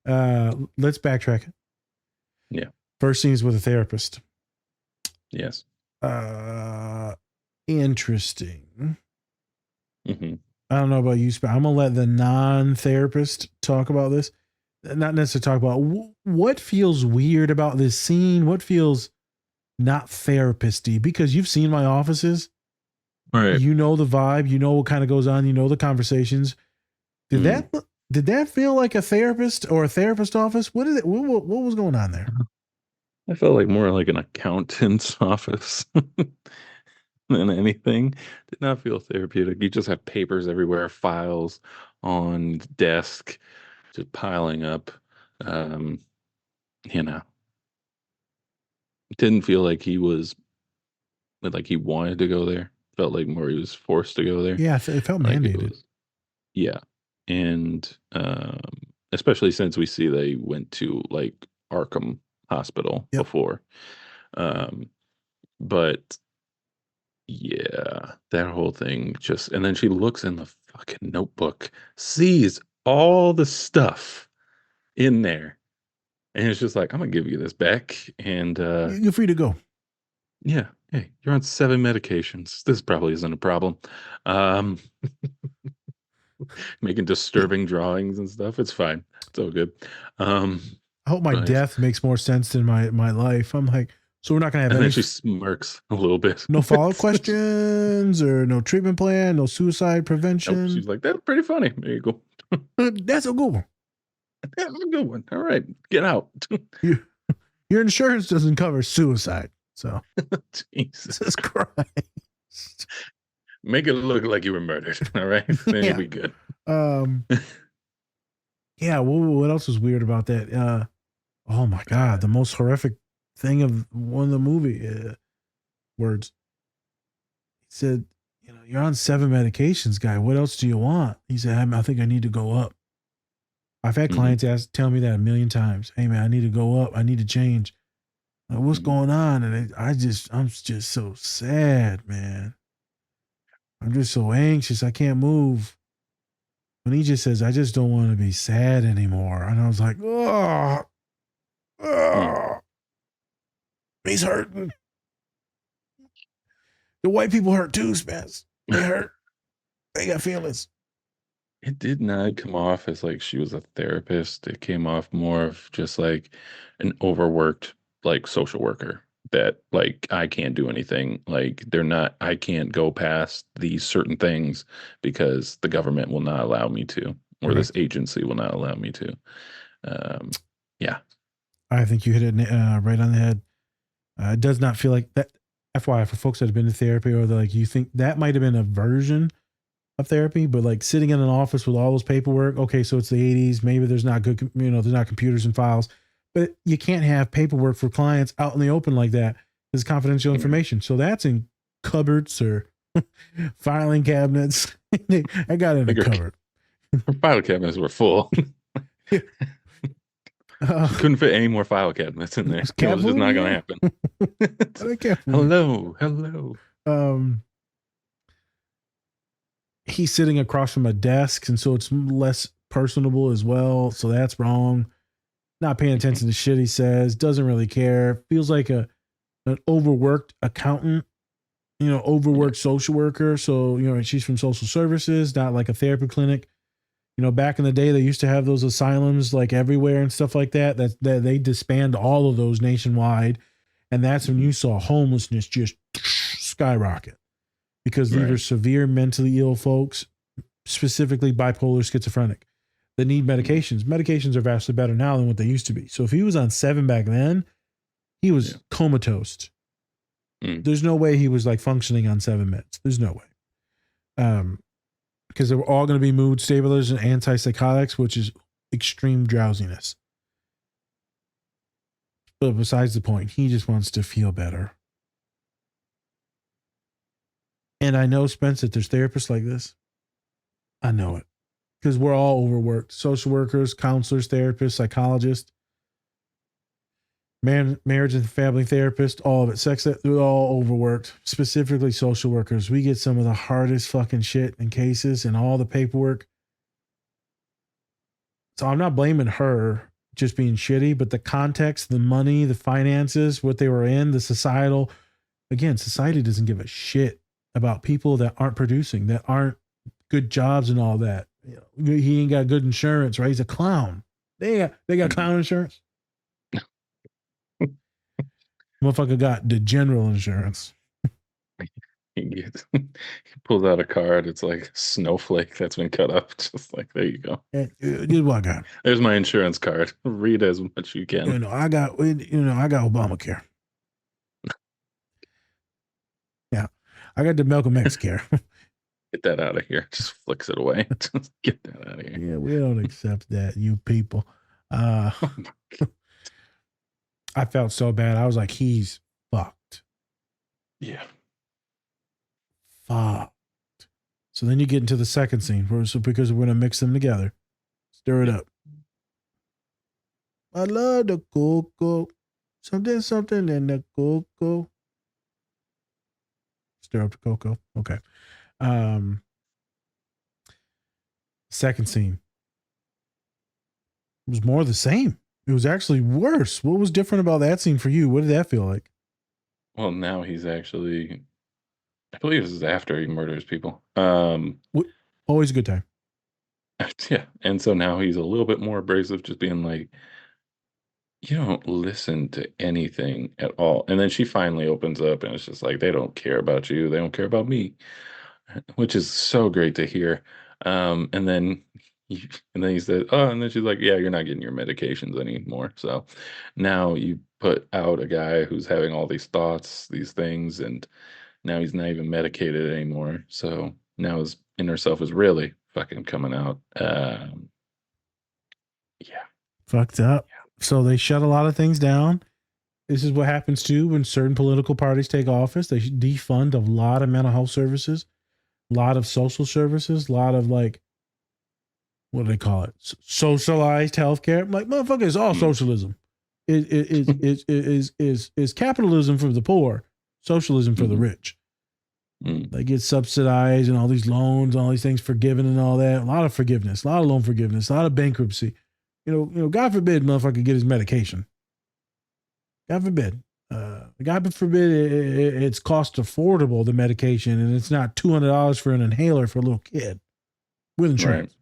B: Let's backtrack.
A: Yeah.
B: First scene is with a therapist.
A: Yes.
B: Interesting.
A: Mm-hmm.
B: I don't know about you, but I'm gonna let the non-therapist talk about this. Not necessarily talk about what feels weird about this scene. What feels not therapist-y, because you've seen my offices.
A: Right.
B: You know the vibe. You know what kind of goes on. You know the conversations. Did that feel like a therapist or a therapist office? What is it? What was going on there?
A: I felt like more like an accountant's office than anything. Did not feel therapeutic. You just have papers everywhere, files on the desk, just piling up. Didn't feel like he wanted to go there. Felt like more he was forced to go there.
B: Yeah, it felt mandated.
A: Yeah. And especially since we see they went to like Arkham Hospital before. But yeah, that whole thing just, and then she looks in the fucking notebook, sees all the stuff in there, and it's just like, I'm gonna give you this back, and
B: you're free to go.
A: Yeah, hey, you're on 7 medications. This probably isn't a problem. Making disturbing drawings and stuff. It's fine. It's all good.
B: I hope my death makes more sense than my life. I'm like, so we're not gonna have
A: and
B: any.
A: Then she smirks a little bit.
B: No follow-up questions or no treatment plan, no suicide prevention.
A: Nope, she's like, that's pretty funny. There you go.
B: That's a good one.
A: That's a good one. All right, get out.
B: Your insurance doesn't cover suicide, so
A: Jesus
B: Christ.
A: Make it look like you were murdered. All right, then you'll be good.
B: Yeah. What else was weird about that? Oh my God, the most horrific thing of one of the movie words. He said, you're on 7 medications, guy. What else do you want? He said, I think I need to go up. I've had clients tell me that a million times. Hey man, I need to go up. I need to change. Like, what's going on? And I'm just so sad, man. I'm just so anxious. I can't move. When he just says, I just don't want to be sad anymore. And I was like, he's hurting. The white people hurt too, Spence. They hurt. They got feelings.
A: It did not come off as like she was a therapist. It came off more of just like an overworked like social worker that like, I can't do anything. Like I can't go past these certain things because the government will not allow me to, or this agency will not allow me to. Yeah.
B: I think you hit it right on the head. It does not feel like that. FYI, for folks that have been to therapy, or like you think that might have been a version of therapy, but like sitting in an office with all those paperwork. Okay, so it's the 80s. Maybe there's not good, there's not computers and files, but you can't have paperwork for clients out in the open like that. It's confidential information. So that's in cupboards or filing cabinets. I got it in a cupboard.
A: Our file cabinets were full. Couldn't fit any more file cabinets in there. It was just not going to happen. Hello.
B: He's sitting across from a desk, and so it's less personable as well. So that's wrong. Not paying attention to shit he says. Doesn't really care. Feels like an overworked accountant. Overworked social worker. So she's from social services, not like a therapy clinic. Back in the day, they used to have those asylums like everywhere and stuff like that. That they disbanded all of those nationwide, and that's when you saw homelessness just skyrocket, because these are severe mentally ill folks, specifically bipolar, schizophrenic, that need medications. Medications are vastly better now than what they used to be. So if he was on 7 back then, he was comatose. There's no way he was like functioning on 7 meds. There's no way. Because they were all going to be mood stabilizers and antipsychotics, which is extreme drowsiness. But besides the point, he just wants to feel better. And I know, Spence, that there's therapists like this. I know it. Because we're all overworked. Social workers, counselors, therapists, psychologists, marriage and family therapists, all of it. Sex, they're all overworked. Specifically social workers. We get some of the hardest fucking shit in cases and all the paperwork. So I'm not blaming her just being shitty, but the context, the money, the finances, what they were in, the societal. Again, society doesn't give a shit about people that aren't producing, that aren't good jobs and all that. He ain't got good insurance, right? He's a clown. They got clown insurance. Motherfucker got the general insurance.
A: He pulls out a card. It's like snowflake that's been cut up. Just like, there you go.
B: Here's what I got.
A: There's my insurance card. Read as much you can.
B: I got Obamacare. Yeah, I got the Malcolm X care.
A: Get that out of here. Just flicks it away. Just get that out of here.
B: Yeah, we don't accept that, you people. I felt so bad. I was like, he's fucked.
A: Yeah.
B: Fucked. So then you get into the second scene, because we're going to mix them together. Stir it up. I love the cocoa. Something in the cocoa. Stir up the cocoa. Okay. Second scene. It was more of the same. It was actually worse. What was different about that scene for you? What did that feel like?
A: Well, now he's actually, I believe this is after he murders people.
B: Always a good time.
A: Yeah. And so now he's a little bit more abrasive, just being like, you don't listen to anything at all. And then she finally opens up and it's just like, they don't care about you. They don't care about me, which is so great to hear. And then he said, oh, and then she's like, yeah, you're not getting your medications anymore. So now you put out a guy who's having all these thoughts, these things, and now he's not even medicated anymore. So now his inner self is really fucking coming out. Yeah.
B: Fucked up. Yeah. So they shut a lot of things down. This is what happens too when certain political parties take office. They defund a lot of mental health services, a lot of social services, a lot of like, what do they call it? Socialized healthcare. Like, motherfucker, it's all socialism. Is capitalism for the poor, socialism for the rich. They get subsidized and all these loans, all these things forgiven and all that. A lot of forgiveness, a lot of loan forgiveness, a lot of bankruptcy. God forbid motherfucker get his medication. God forbid. God forbid it's cost affordable, the medication, and it's not $200 for an inhaler for a little kid with insurance. Right.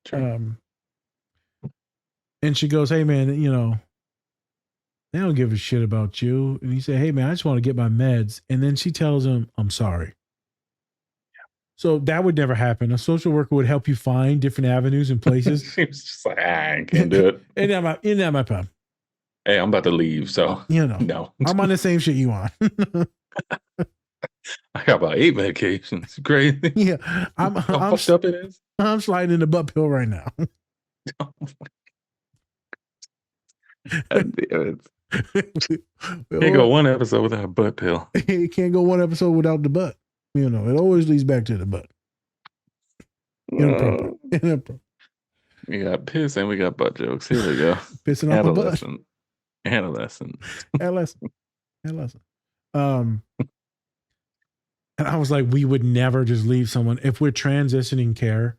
B: Sure. And she goes, hey man, they don't give a shit about you. And he said, hey man, I just want to get my meds. And then she tells him, I'm sorry. So that would never happen. A social worker would help you find different avenues and places.
A: She was just like, I can't do it.
B: Isn't that my problem?
A: Hey, I'm about to leave, so no.
B: I'm on the same shit you on.
A: I got about 8 medications. Crazy.
B: Yeah,
A: How fucked up it is.
B: I'm sliding in the butt pill right now.
A: God damn it. Can't go one episode without a butt pill.
B: You can't go one episode without the butt. It always leads back to the butt. Inappropriate.
A: We got piss and we got butt jokes. Here we go.
B: Pissing off my butt.
A: Adolescent.
B: And I was like, we would never just leave someone. If we're transitioning care,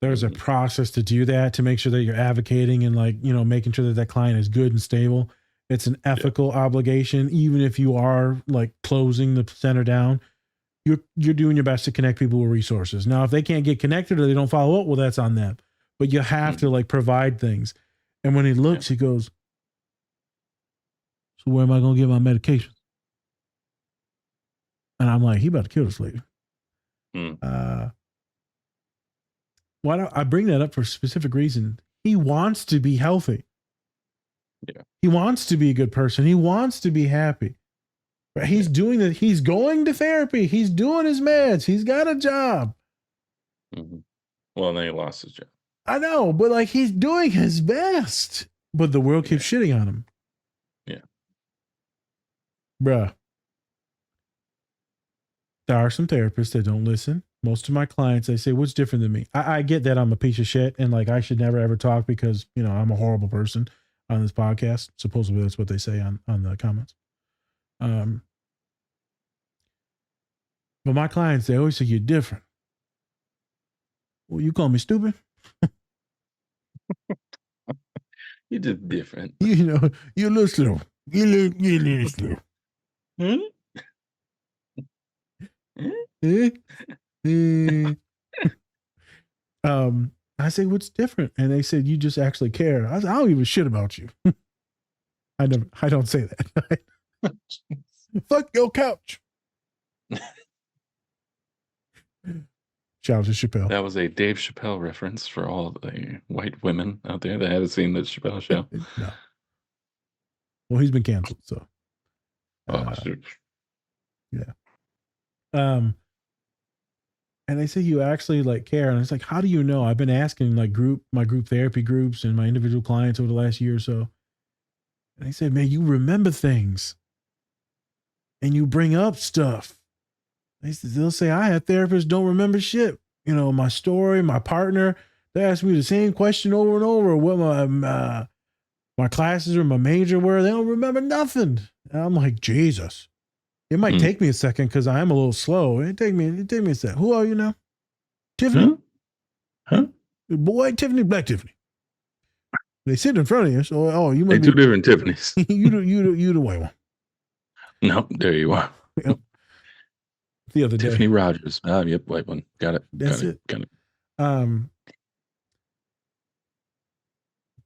B: there's a process to do that, to make sure that you're advocating and making sure that that client is good and stable. It's an ethical obligation. Even if you are like closing the center down, you're doing your best to connect people with resources. Now, if they can't get connected or they don't follow up, well, that's on them. But you have to like provide things. And when he looks, he goes, so where am I going to get my medications? And I'm like, he about to kill this lady. Why don't I bring that up for a specific reason? He wants to be healthy.
A: Yeah.
B: He wants to be a good person. He wants to be happy. But he's doing that. He's going to therapy. He's doing his meds. He's got a job.
A: Well, then he lost his job.
B: I know, but like he's doing his best. But the world keeps shitting on him.
A: Yeah.
B: Bruh. There are some therapists that don't listen. Most of my clients, they say, what's different than me? I get that I'm a piece of shit and like I should never ever talk because, I'm a horrible person on this podcast. Supposedly that's what they say on the comments. But my clients, they always say, you're different. Well, you call me stupid?
A: You're just different.
B: You're a little slow. You're a little slow. I say, what's different? And they said, you just actually care. I said, I don't give a shit about you. I don't say that. Fuck your couch. Shout out to Chappelle.
A: That was a Dave Chappelle reference for all the white women out there that haven't seen the Chappelle show.
B: No. Well, he's been canceled, so. Yeah. And they say you actually like care, and it's like, how do you know? I've been asking like my group therapy groups and my individual clients over the last year or so. And they said, man, you remember things, and you bring up stuff. They'll say, I had therapists don't remember shit. My story, my partner. They ask me the same question over and over. What my classes or my major were. They don't remember nothing. And I'm like, Jesus. It might take me a second because I am a little slow. It take me a second. Who are you now? Tiffany?
A: Huh?
B: Boy, Tiffany, Black Tiffany. They sit in front of you. So, you might
A: be two different Tiffany's.
B: you the white one.
A: Nope, there you are.
B: Yep. The other
A: Tiffany
B: day.
A: Rogers. Yep, white one. Got it.
B: That's
A: it. Got it.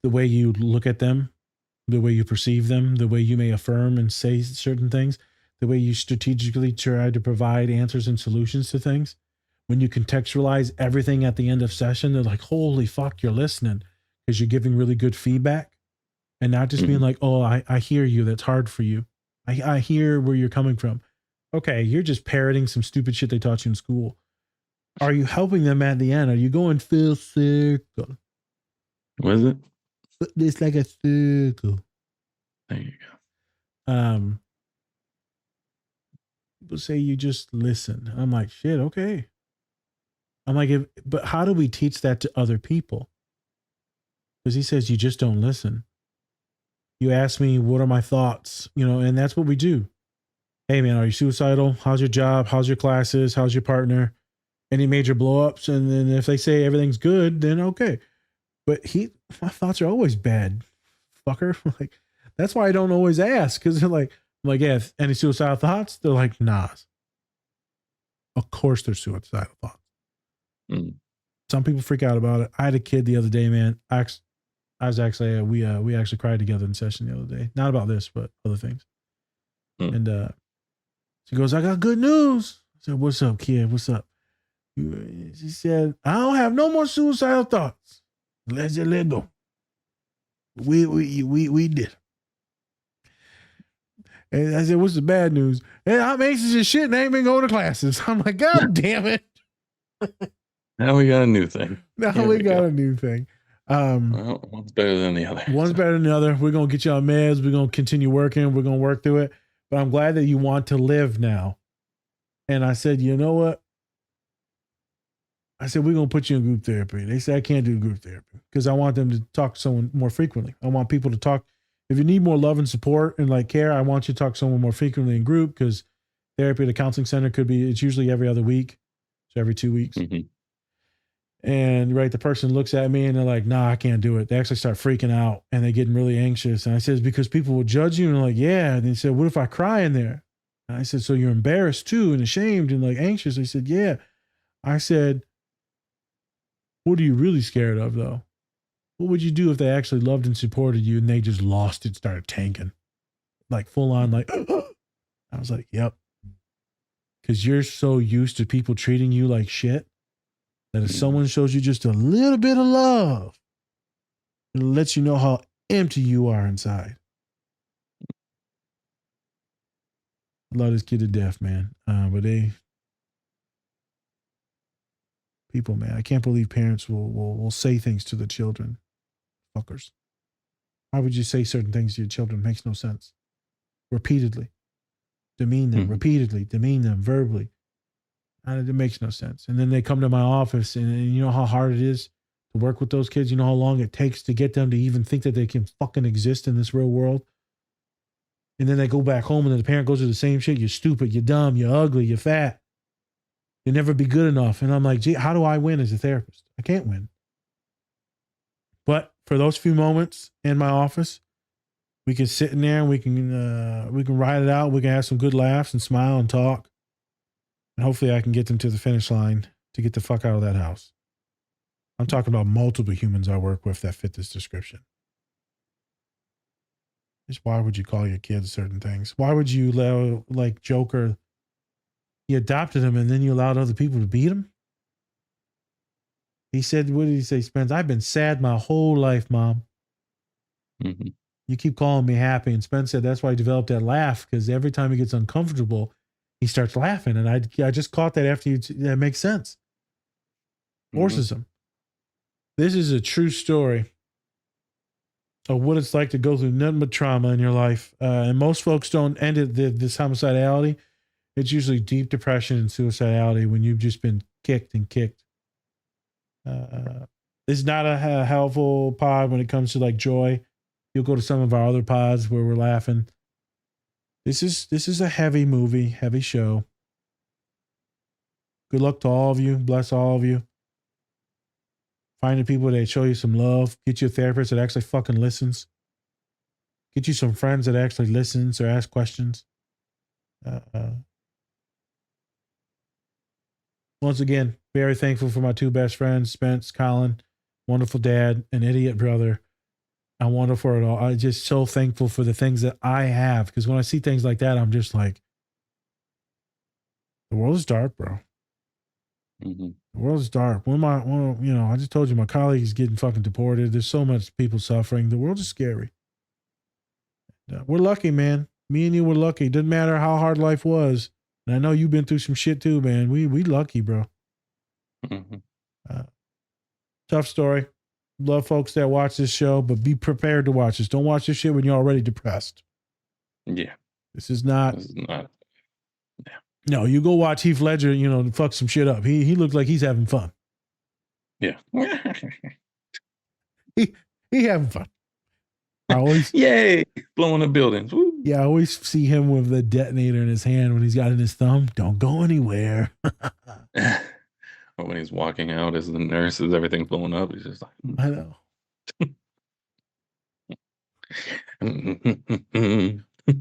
B: The way you look at them, the way you perceive them, the way you may affirm and say certain things, the way you strategically try to provide answers and solutions to things. When you contextualize everything at the end of session, they're like, holy fuck, you're listening because you're giving really good feedback and not just being like, oh, I hear you. That's hard for you. I hear where you're coming from. Okay, you're just parroting some stupid shit they taught you in school. Are you helping them at the end? Are you going full circle?
A: What is it?
B: It's like a circle.
A: There you go.
B: People say you just listen. I'm like, shit, okay. I'm like, but how do we teach that to other people? Because he says you just don't listen. You ask me, what are my thoughts? And that's what we do. Hey, man, are you suicidal? How's your job? How's your classes? How's your partner? Any major blowups? And then if they say everything's good, then okay. But my thoughts are always bad, fucker. Like, that's why I don't always ask. Because they're like, I'm like, yeah, any suicidal thoughts? They're like, nah. Of course there's suicidal thoughts. Some people freak out about it. I had a kid the other day, man. I was actually, we actually cried together in session the other day. Not about this, but other things. And she goes, I got good news. I said, what's up, kid? What's up? She said, I don't have no more suicidal thoughts. Let's just let go. We did. And I said, what's the bad news? Hey, I'm anxious as shit and I ain't been going to classes. I'm like, God damn it.
A: Now we got a new thing.
B: Now
A: Here
B: we
A: we
B: got
A: go.
B: a new thing.
A: Well, one's better than the other.
B: One's
A: so.
B: better than the other. We're going to get you on meds. We're going to continue working. We're going to work through it. But I'm glad that you want to live now. And I said, you know what? I said, we're going to put you in group therapy. They said, I can't do group therapy because I want them to talk to someone more frequently. I want people to talk. If you need more love and support and like care, I want you to talk to someone more frequently in group because therapy at a counseling center it's usually every other week. So every 2 weeks.
A: Mm-hmm.
B: And right, the person looks at me and they're like, nah, I can't do it. They actually start freaking out and they're getting really anxious. And I said, because people will judge you. And they're like, yeah. And they said, what if I cry in there? And I said, so you're embarrassed too and ashamed and like anxious. They said, yeah. I said, what are you really scared of though? What would you do if they actually loved and supported you and they just lost it, started tanking? Like full on, like, I was like, yep. Because you're so used to people treating you like shit that if someone shows you just a little bit of love, it lets you know how empty you are inside. I love this kid to death, man. But people, man, I can't believe parents will say things to the children. Fuckers. Why would you say certain things to your children? It makes no sense. Repeatedly. Demean them, repeatedly, demean them verbally. And it makes no sense. And then they come to my office and you know how hard it is to work with those kids? You know how long it takes to get them to even think that they can fucking exist in this real world? And then they go back home and then the parent goes to the same shit. You're stupid, you're dumb, you're ugly, you're fat. You'll never be good enough. And I'm like, gee, how do I win as a therapist? I can't win. But for those few moments in my office, we can sit in there and we can ride it out. We can have some good laughs and smile and talk. And hopefully I can get them to the finish line to get the fuck out of that house. I'm talking about multiple humans I work with that fit this description. Just why would you call your kids certain things? Why would you allow, like Joker, he adopted him and then you allowed other people to beat him? He said, what did he say, Spence? I've been sad my whole life, Mom.
A: Mm-hmm.
B: You keep calling me happy. And Spence said that's why he developed that laugh, because every time he gets uncomfortable, he starts laughing. And I just caught that after you. That makes sense. Forces him. This is a true story of what it's like to go through nothing but trauma in your life. And most folks don't end it, this homicidality. It's usually deep depression and suicidality when you've just been kicked and kicked. This is not a helpful pod when it comes to like joy. You'll go to some of our other pods where we're laughing. This is a heavy movie, heavy show. Good luck to all of you. Bless all of you. Find the people that show you some love. Get you a therapist that actually fucking listens. Get you some friends that actually listens or ask questions. Once again, very thankful for my two best friends, Spence, Colin, wonderful dad, an idiot brother. I'm wonderful for it all. I'm just so thankful for the things that I have. Because when I see things like that, I'm just like, the world is dark, bro.
A: Mm-hmm.
B: The world is dark. I just told you my colleague is getting fucking deported. There's so much people suffering. The world is scary. We're lucky, man. Me and you were lucky. Doesn't matter how hard life was. And I know you've been through some shit too, man. We lucky, bro.
A: Mm-hmm.
B: Tough story. Love folks that watch this show, but be prepared to watch this. Don't watch this shit when you're already depressed.
A: Yeah.
B: This is not.
A: Yeah.
B: No, you go watch Heath Ledger, fuck some shit up. He looks like he's having fun.
A: Yeah.
B: he having fun. I always
A: Yay, blowing up buildings. Woo.
B: Yeah, I always see him with the detonator in his hand when he's got it in his thumb. Don't go anywhere.
A: Or when he's walking out as the nurse is everything blowing up, he's just like,
B: I know.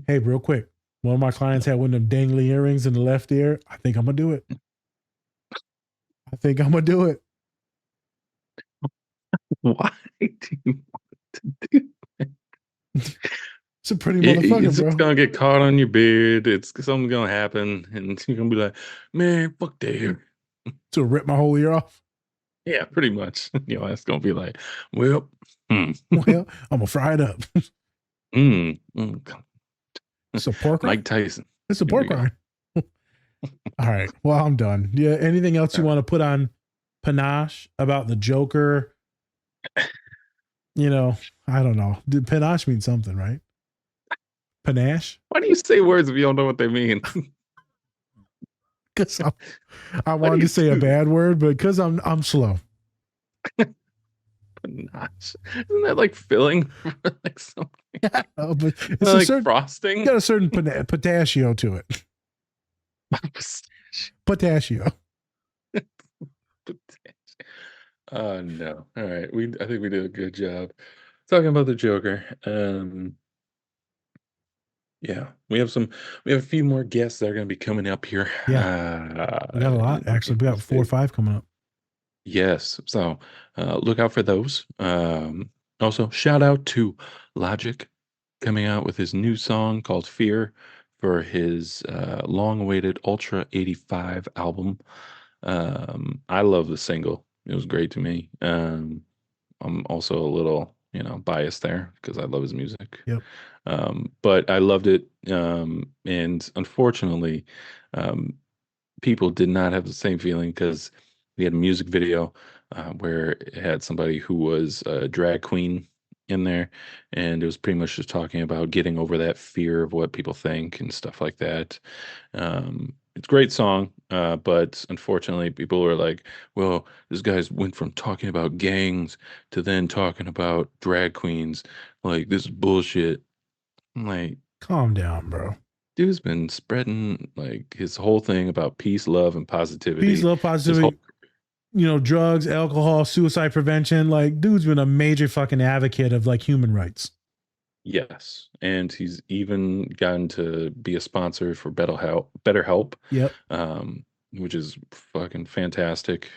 B: Hey, real quick. One of my clients had one of them dangly earrings in the left ear. I think I'm going to do it.
A: Why do you want to do that?
B: It's a pretty motherfucker,
A: it's
B: bro.
A: It's going to get caught on your beard. Something's going to happen. And you're going to be like, man, fuck that hair.
B: To rip my whole ear off.
A: Yeah, pretty much. It's gonna be like, well,
B: Well, I'm gonna fry it up.
A: mm, mm.
B: It's a pork rind.
A: Mike Tyson.
B: It's a
A: Here we
B: pork
A: go.
B: rind. All right. Well, I'm done. Yeah. Anything else you want to put on panache about the Joker? I don't know. Did panache mean something, right? Panache?
A: Why do you say words if you don't know what they mean?
B: Because I
A: What do
B: wanted
A: you
B: to say a
A: do?
B: bad word, but because I'm slow.
A: Panache. Isn't that like filling for like something?
B: But it's
A: Like frosting?
B: got a certain potassium to it. Potassium.
A: Oh no. All right. I think we did a good job talking about the Joker. Yeah. We have a few more guests that are gonna be coming up here.
B: We got a lot. Actually, we got 4 or 5 coming up.
A: Yes. So look out for those. Also, shout out to Logic coming out with his new song called Fear for his long awaited Ultra 85 album. I love the single. It was great to me. I'm also a little, biased there because I love his music.
B: Yep.
A: But I loved it. And unfortunately, um, people did not have the same feeling because we had a music video where it had somebody who was a drag queen in there, and it was pretty much just talking about getting over that fear of what people think and stuff like that. It's a great song, but unfortunately, people were like, "Well, this guy's went from talking about gangs to then talking about drag queens. Like, this is bullshit." I'm like,
B: Calm down, bro.
A: dude's been spreading like his whole thing about peace, love, and positivity.
B: Peace, love,
A: His whole,
B: positivity. Drugs, alcohol, suicide prevention. Like, dude's been a major fucking advocate of like human rights.
A: yes, and he's even gotten to be a sponsor for BetterHelp,
B: Yep.
A: which is fucking fantastic.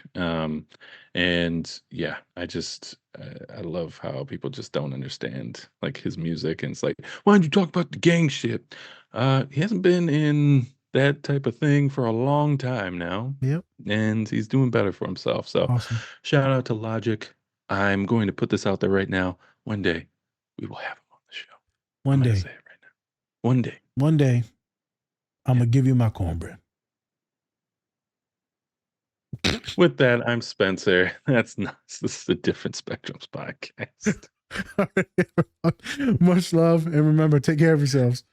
A: And yeah, I love how people just don't understand like his music, and it's like, why don't you talk about the gang shit? He hasn't been in that type of thing for a long time now,
B: Yep.
A: and he's doing better for himself. So,
B: Awesome.
A: shout out to Logic. I'm going to put this out there right now. One day, we will have him on the show. I'm
B: One
A: gonna
B: day.
A: say it right now. One day.
B: One day, I'm gonna give you my cornbread.
A: With that, I'm Spencer. That's not. This is the Different Spectrums podcast.
B: Much love, and remember, take care of yourselves.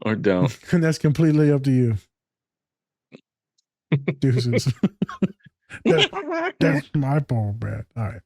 A: Or don't.
B: And that's completely up to you. Deuces. That's my cornbread. All right.